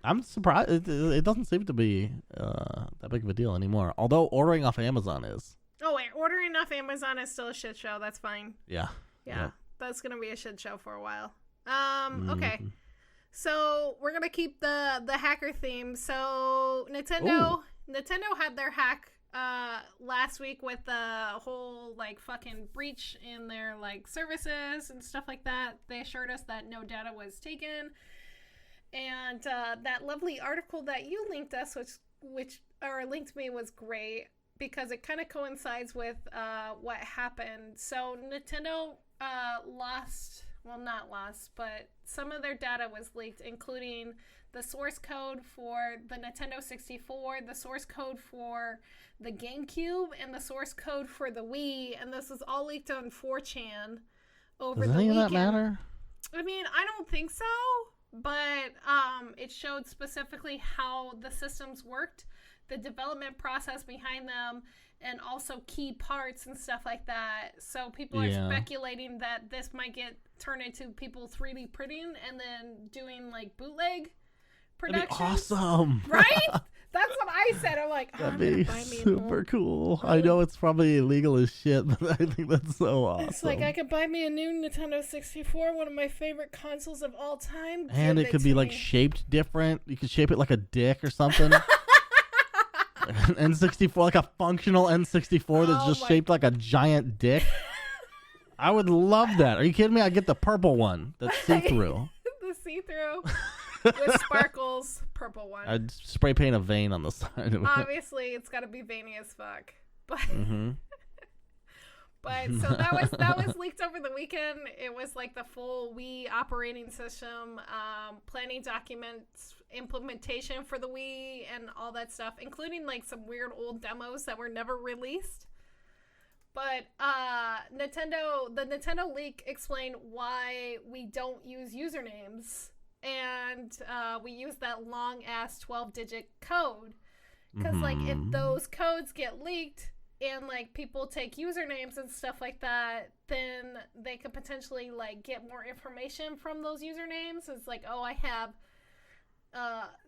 I'm surprised. It doesn't seem to be that big of a deal anymore, although ordering off Amazon is. Oh, wait. Ordering off Amazon is still a shit show. That's fine. Yeah. Yeah. That's going to be a shit show for a while. Okay. So we're going to keep the hacker theme. So Nintendo had their hack last week with the whole fucking breach in their services and stuff like that. They assured us that no data was taken. And that lovely article that you linked us, which linked me, was great because it kind of coincides with what happened. So Nintendo not lost, but some of their data was leaked, including the source code for the Nintendo 64, the source code for the GameCube, and the source code for the Wii. And this was all leaked on 4chan over the weekend. Does any of that matter? I mean, I don't think so. But it showed specifically how the systems worked, the development process behind them, and also key parts and stuff like that. So people are speculating that this might get turned into people 3D printing and then doing bootleg production. That'd be awesome. Right? That's what I said. I'm like, that'd be super cool. I know it's probably illegal as shit, but I think that's so awesome. It's like, I could buy me a new Nintendo 64, one of my favorite consoles of all time. And it could be shaped different. You could shape it like a dick or something. An N64, like a functional N64 that's just shaped like a giant dick. I would love that. Are you kidding me? I'd get the purple one that's see-through. The see-through. With sparkles, purple one. I'd spray paint a vein on the side of it. Obviously, it's got to be veiny as fuck. But but so that was leaked over the weekend. It was the full Wii operating system, planning documents, implementation for the Wii, and all that stuff, including some weird old demos that were never released. But the Nintendo leak explained why we don't use usernames. And we use that long-ass 12-digit code. Because, if those codes get leaked and, people take usernames and stuff like that, then they could potentially, get more information from those usernames. It's oh, I have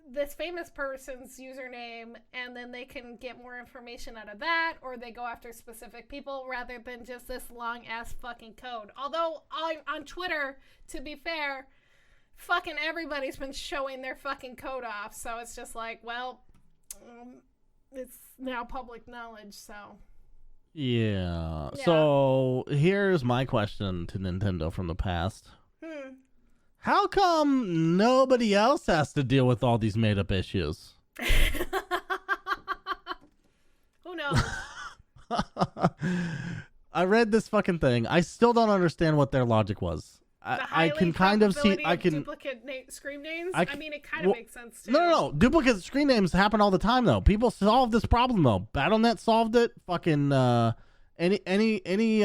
this famous person's username, and then they can get more information out of that, or they go after specific people rather than just this long-ass fucking code. Although, on Twitter, to be fair, fucking everybody's been showing their fucking code off, so it's just it's now public knowledge, so. Yeah. So here's my question to Nintendo from the past. How come nobody else has to deal with all these made-up issues? Who knows? I read this fucking thing. I still don't understand what their logic was. I can kind of see. I can duplicate screen names. I mean, it kind of makes sense too. No. Duplicate screen names happen all the time, though. People solve this problem, though. BattleNet solved it. Fucking any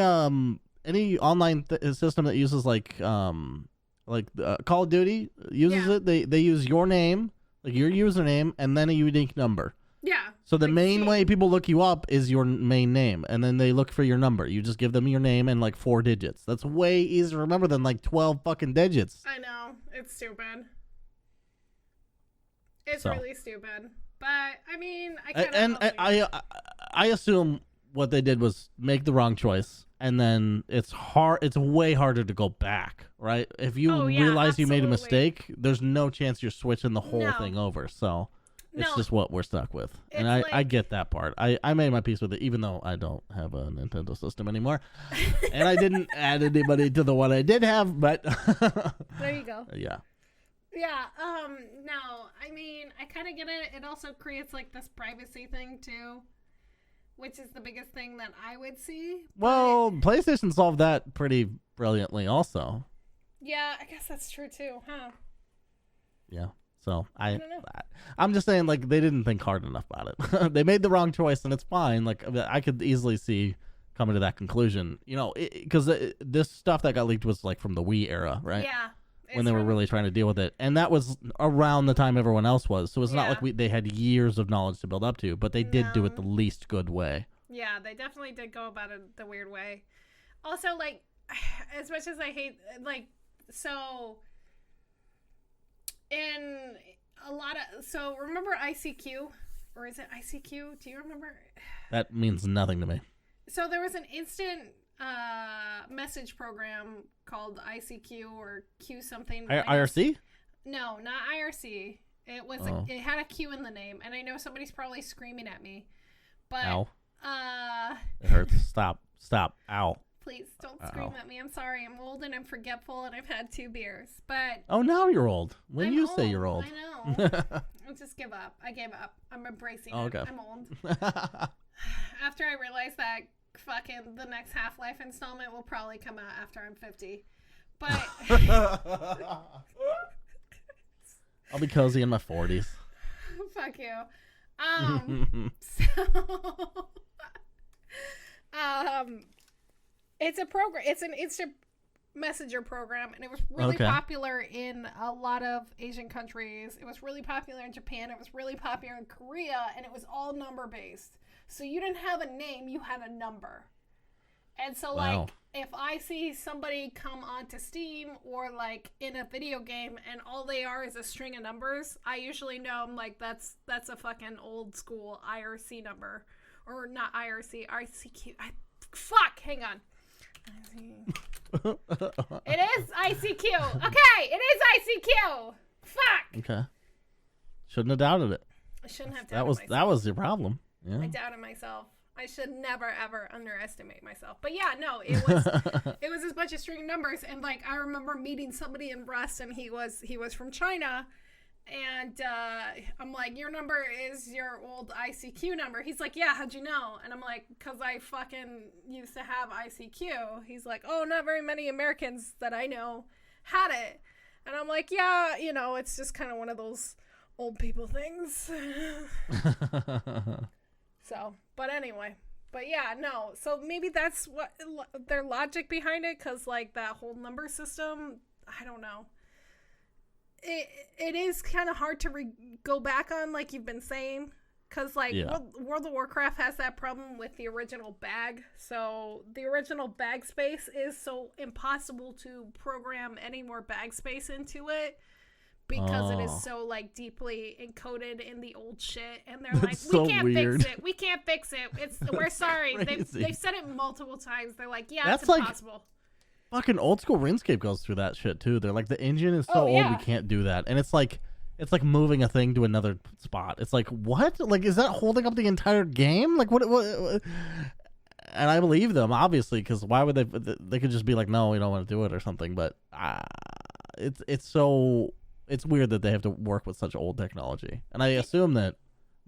online system that uses like Call of Duty uses it. They use your name, like your username, and then a unique number. Yeah. So the main way people look you up is your main name, and then they look for your number. You just give them your name and like 4 digits. That's way easier to remember than like 12 fucking digits. I know. It's stupid. It's really stupid. But I mean, I assume what they did was make the wrong choice, and then it's way harder to go back, right? If you realize you made a mistake, there's no chance you're switching the whole thing over. So it's just what we're stuck with. And I get that part. I made my peace with it, even though I don't have a Nintendo system anymore. And I didn't add anybody to the one I did have, but there you go. Yeah. Yeah, no, I mean, I kind of get it. It also creates like this privacy thing too, which is the biggest thing that I would see. Well, PlayStation solved that pretty brilliantly also. Yeah, I guess that's true too, huh? Yeah. So I'm just saying, like, they didn't think hard enough about it. They made the wrong choice, and it's fine. Like, I could easily see coming to that conclusion, you know, because this stuff that got leaked was like from the Wii era, right? Yeah. When they were really trying to deal with it, and that was around the time everyone else was. So it's not like they had years of knowledge to build up to, but they did do it the least good way. Yeah, they definitely did go about it the weird way. Also, like, as much as I hate, like, so in a lot of, so remember ICQ, or is it ICQ? Do you remember? That means nothing to me. So there was an instant message program called ICQ or Q something. IRC? No, not IRC. It was it had a Q in the name, and I know somebody's probably screaming at me, but ow. It hurts. Stop. Ow. Please don't scream at me. I'm sorry. I'm old and I'm forgetful, and I've had 2 beers. But now you're old. When you say you're old, I know. I'll just give up. I gave up. I'm embracing it. I'm old. After I realized that fucking the next Half-Life installment will probably come out after I'm 50. But I'll be cozy in my 40s. Fuck you. It's a program. It's an instant messenger program, and it was really popular in a lot of Asian countries. It was really popular in Japan. It was really popular in Korea, and it was all number based. So you didn't have a name, you had a number. And so, like, if I see somebody come onto Steam or, like, in a video game and all they are is a string of numbers, I usually know, I'm like, that's a fucking old school IRC number. Or not IRC, ICQ. Fuck, hang on. It is ICQ. Okay, it is ICQ. Fuck. Okay. Shouldn't have doubted it. I shouldn't have doubted myself. That was your problem. Yeah. I doubted myself. I should never ever underestimate myself. But yeah, no, it was a bunch of string numbers, and like I remember meeting somebody in Rust, and he was from China, and I'm like, your number is your old ICQ number. He's like, yeah, how'd you know? And I'm like, because I fucking used to have ICQ. He's like, oh, not very many Americans that I know had it. And I'm like, yeah, you know, it's just kind of one of those old people things. So, but anyway, but yeah, no. So maybe that's what their logic behind it, because like that whole number system, I don't know. It is kind of hard to go back on, like you've been saying, because like World of Warcraft has that problem with the original bag. So the original bag space is so impossible to program any more bag space into it. Because it is so like deeply encoded in the old shit, and they're like, we can't fix it. We can't fix it. We're sorry. They've said it multiple times. They're like, yeah, that's it's impossible. Like, fucking old school RuneScape goes through that shit too. They're like, the engine is so old we can't do that, and it's like moving a thing to another spot. It's like, what? Like, is that holding up the entire game? Like, what and I believe them, obviously, because why would they could just be like, no, we don't want to do it or something. But it's weird that they have to work with such old technology, and I assume that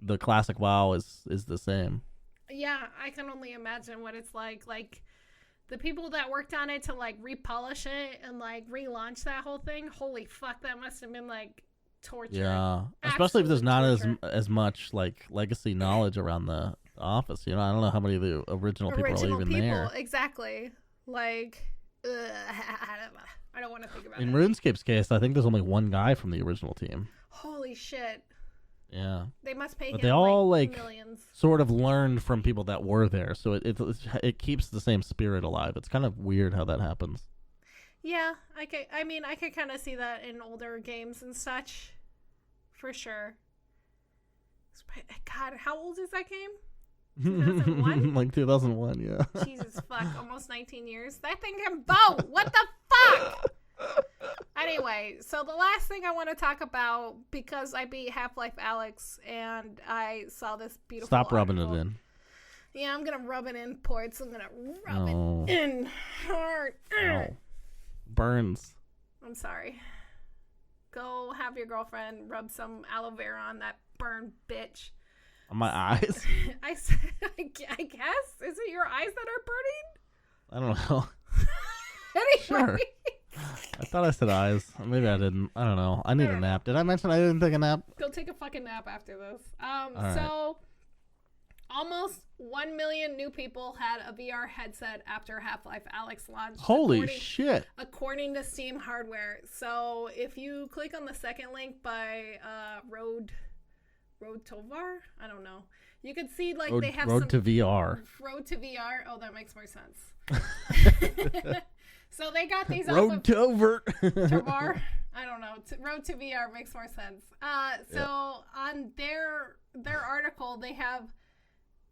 the classic WoW is the same. Yeah, I can only imagine what it's like. Like, the people that worked on it to, like, repolish it and, like, relaunch that whole thing, holy fuck, that must have been, like, torture. Yeah, especially if there's not as much, like, legacy knowledge around the office. You know, I don't know how many of the original people are even there. Exactly. Like, I don't want to think about it. In RuneScape's case, I think there's only one guy from the original team. Holy shit. Yeah. They must pay but him they all like millions. Sort of learned from people that were there, so it keeps the same spirit alive. It's kind of weird how that happens. Yeah, I could kind of see that in older games and such, for sure. God, how old is that game? 2001? Like 2001, yeah. Jesus fuck, almost 19 years. That thing can vote. What the fuck? Anyway, so the last thing I want to talk about, because I beat Half-Life Alyx and I saw this beautiful Stop rubbing article. it in. Yeah, I'm gonna rub it in, Portz. I'm gonna rub it in hard. Ow. Burns. I'm sorry. Go have your girlfriend rub some aloe vera on that burn bitch. On my eyes? I guess. Is it your eyes that are burning? I don't know. Anyway. Sure. I thought I said eyes. Maybe I didn't. I don't know. I need a nap. Did I mention I didn't take a nap? Go take a fucking nap after this. right. So almost 1 million new people had a VR headset after Half-Life Alyx launched. Holy shit. According to Steam Hardware. So if you click on the second link by Road Tovar, I don't know. You could see like they have Road to VR. Road to VR. Oh, that makes more sense. So they got these Road to Over. Tovar. I don't know. Road to VR makes more sense. So on their article, they have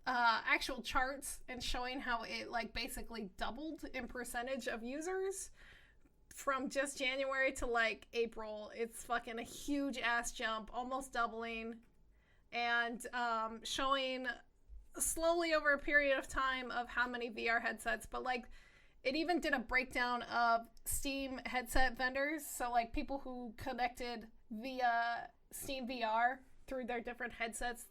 actual charts and showing how it like basically doubled in percentage of users from just January to like April. It's fucking a huge ass jump, almost doubling, and showing slowly over a period of time of how many VR headsets. But like, it even did a breakdown of Steam headset vendors. So like people who connected via Steam VR through their different headsets.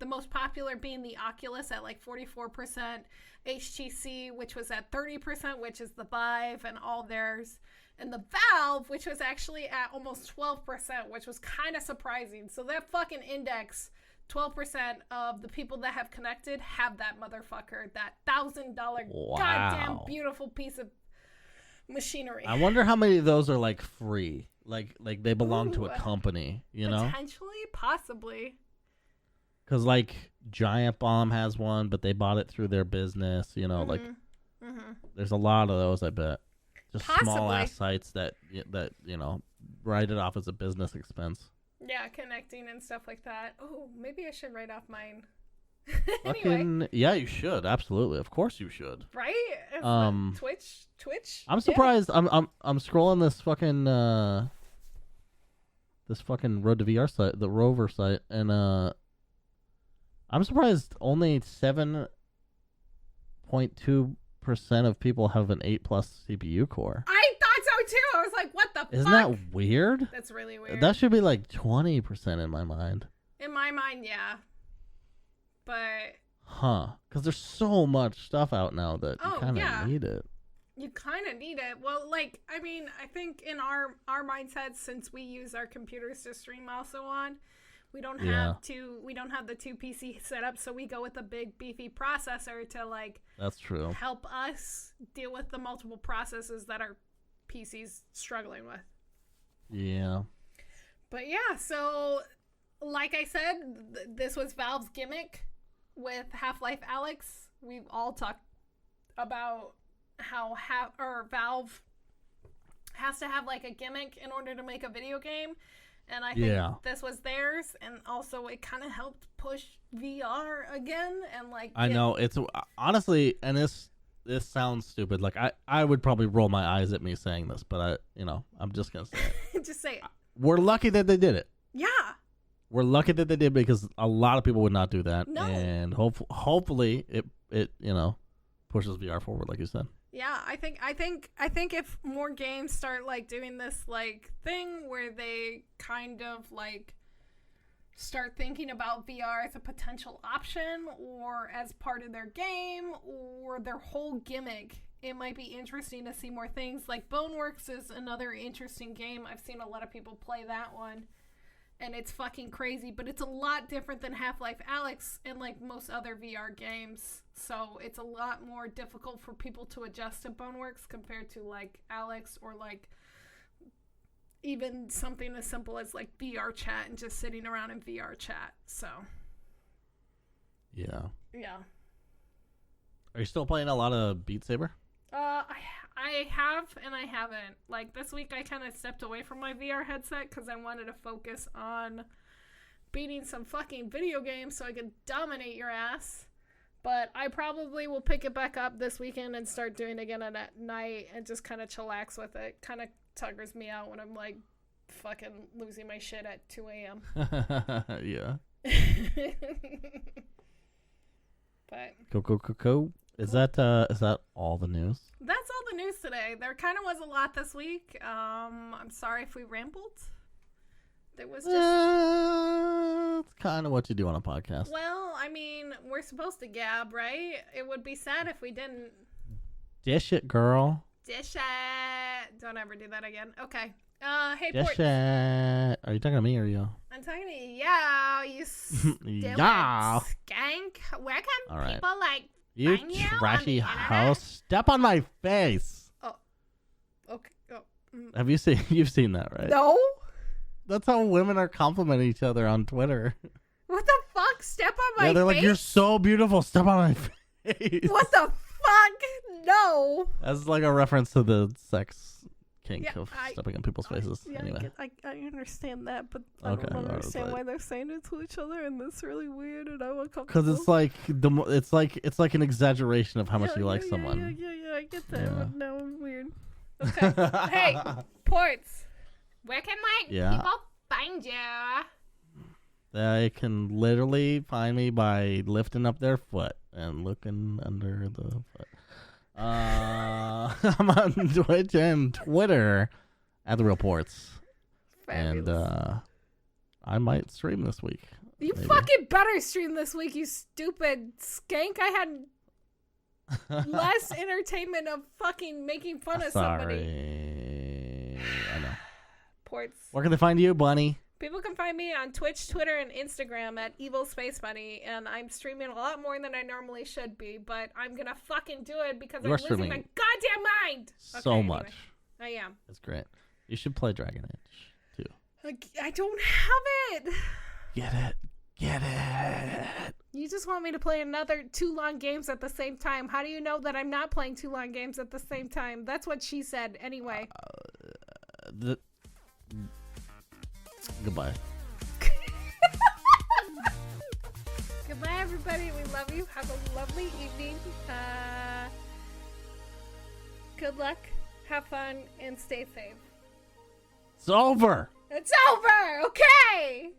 The most popular being the Oculus at like 44%, HTC, which was at 30%, which is the Vive and all theirs, and the Valve, which was actually at almost 12%, which was kind of surprising. So that fucking index, 12% of the people that have connected have that motherfucker, that $1,000 goddamn beautiful piece of machinery. I wonder how many of those are like free, like they belong to a company, you know? Potentially, possibly. Because, like, Giant Bomb has one, but they bought it through their business, you know, like, there's a lot of those, I bet. Just small-ass sites that, you know, write it off as a business expense. Yeah, connecting and stuff like that. Oh, maybe I should write off mine. Anyway. Yeah, you should. Absolutely. Of course you should. Right? Twitch? I'm surprised. Yeah. I'm scrolling this fucking Road to VR site, the Rover site, and, I'm surprised only 7.2% of people have an 8+ CPU core. I thought so too. I was like, what the fuck? Isn't that weird? That's really weird. That should be like 20% in my mind. In my mind, yeah. But... Because there's so much stuff out now that you kind of need it. You kind of need it. Well, like, I mean, I think in our mindsets, since we use our computers to stream also on, we don't have the two PC setup, so we go with a big beefy processor to like that's true help us deal with the multiple processes that our PC's struggling with. Yeah. But yeah, so like I said, this was Valve's gimmick with Half-Life Alyx. We've all talked about how Valve has to have like a gimmick in order to make a video game. And I think this was theirs, and also it kind of helped push VR again, and like I know it's honestly, and this sounds stupid. Like I would probably roll my eyes at me saying this, but I'm just gonna say it. Just say it. We're lucky that they did it. Yeah. We're lucky that they did because a lot of people would not do that. No. And hopefully it pushes VR forward, like you said. Yeah, I think if more games start like doing this like thing where they kind of like start thinking about VR as a potential option or as part of their game or their whole gimmick, it might be interesting to see more things. Like Boneworks is another interesting game. I've seen a lot of people play that one. And it's fucking crazy, but it's a lot different than Half-Life Alyx and like most other VR games. So it's a lot more difficult for people to adjust to Boneworks compared to like Alyx or like even something as simple as like VR chat and just sitting around in VR chat. So yeah. Are you still playing a lot of Beat Saber? I have and I haven't. Like this week I kind of stepped away from my VR headset because I wanted to focus on beating some fucking video games so I could dominate your ass. But I probably will pick it back up this weekend and start doing it again at night and just kind of chillax with it. Kind of tuggers me out when I'm like fucking losing my shit at 2 a.m. Yeah. But Cool. Is that all the news? That's all the news today. There kind of was a lot this week. I'm sorry if we rambled. There was just... it's kind of what you do on a podcast. Well, I mean, we're supposed to gab, right? It would be sad if we didn't. Dish it, girl. Dish it. Don't ever do that again. Okay. Hey, Dish it. Are you talking to me or you? I'm talking to you. Yeah, you stupid Yeah. skank. Where can All right. people, like, You find you trashy on the house. Step on my face. Oh. Okay. Oh. Have you seen? You've seen that, right? No. That's how women are complimenting each other on Twitter. What the fuck? Step on my face? Yeah, they're like, you're so beautiful. Step on my face. What the fuck? No. That's like a reference to the sex kink Yeah, of stepping on people's faces. Yeah, anyway. I understand that, but I Okay, don't well, understand but- why they're saying it to each other, and that's really weird, and I'm uncomfortable. Because it's like an exaggeration of how much you like someone. Yeah, I get that. Yeah. But now I'm weird. Okay. Hey, Portz, where can people find you? They can literally find me by lifting up their foot and looking under the foot. I'm on Twitch and Twitter at The Real Portz. Fabulous. And I might stream this week. You maybe. fucking better stream this week, you stupid skank. I had less entertainment of fucking making fun of somebody. Sorry. I know. Portz. Where can they find you, Bunny? People can find me on Twitch, Twitter, and Instagram at Evil Space Bunny, and I'm streaming a lot more than I normally should be, but I'm gonna fucking do it because I'm losing my goddamn mind. So much. I am. It's great. You should play Dragon Age too. I don't have it. Get it. You just want me to play another 2 long games at the same time. How do you know that I'm not playing 2 long games at the same time? That's what she said anyway. Goodbye. Goodbye, everybody. We love you. Have a lovely evening. Good luck. Have fun and stay safe. It's over. It's over. Okay.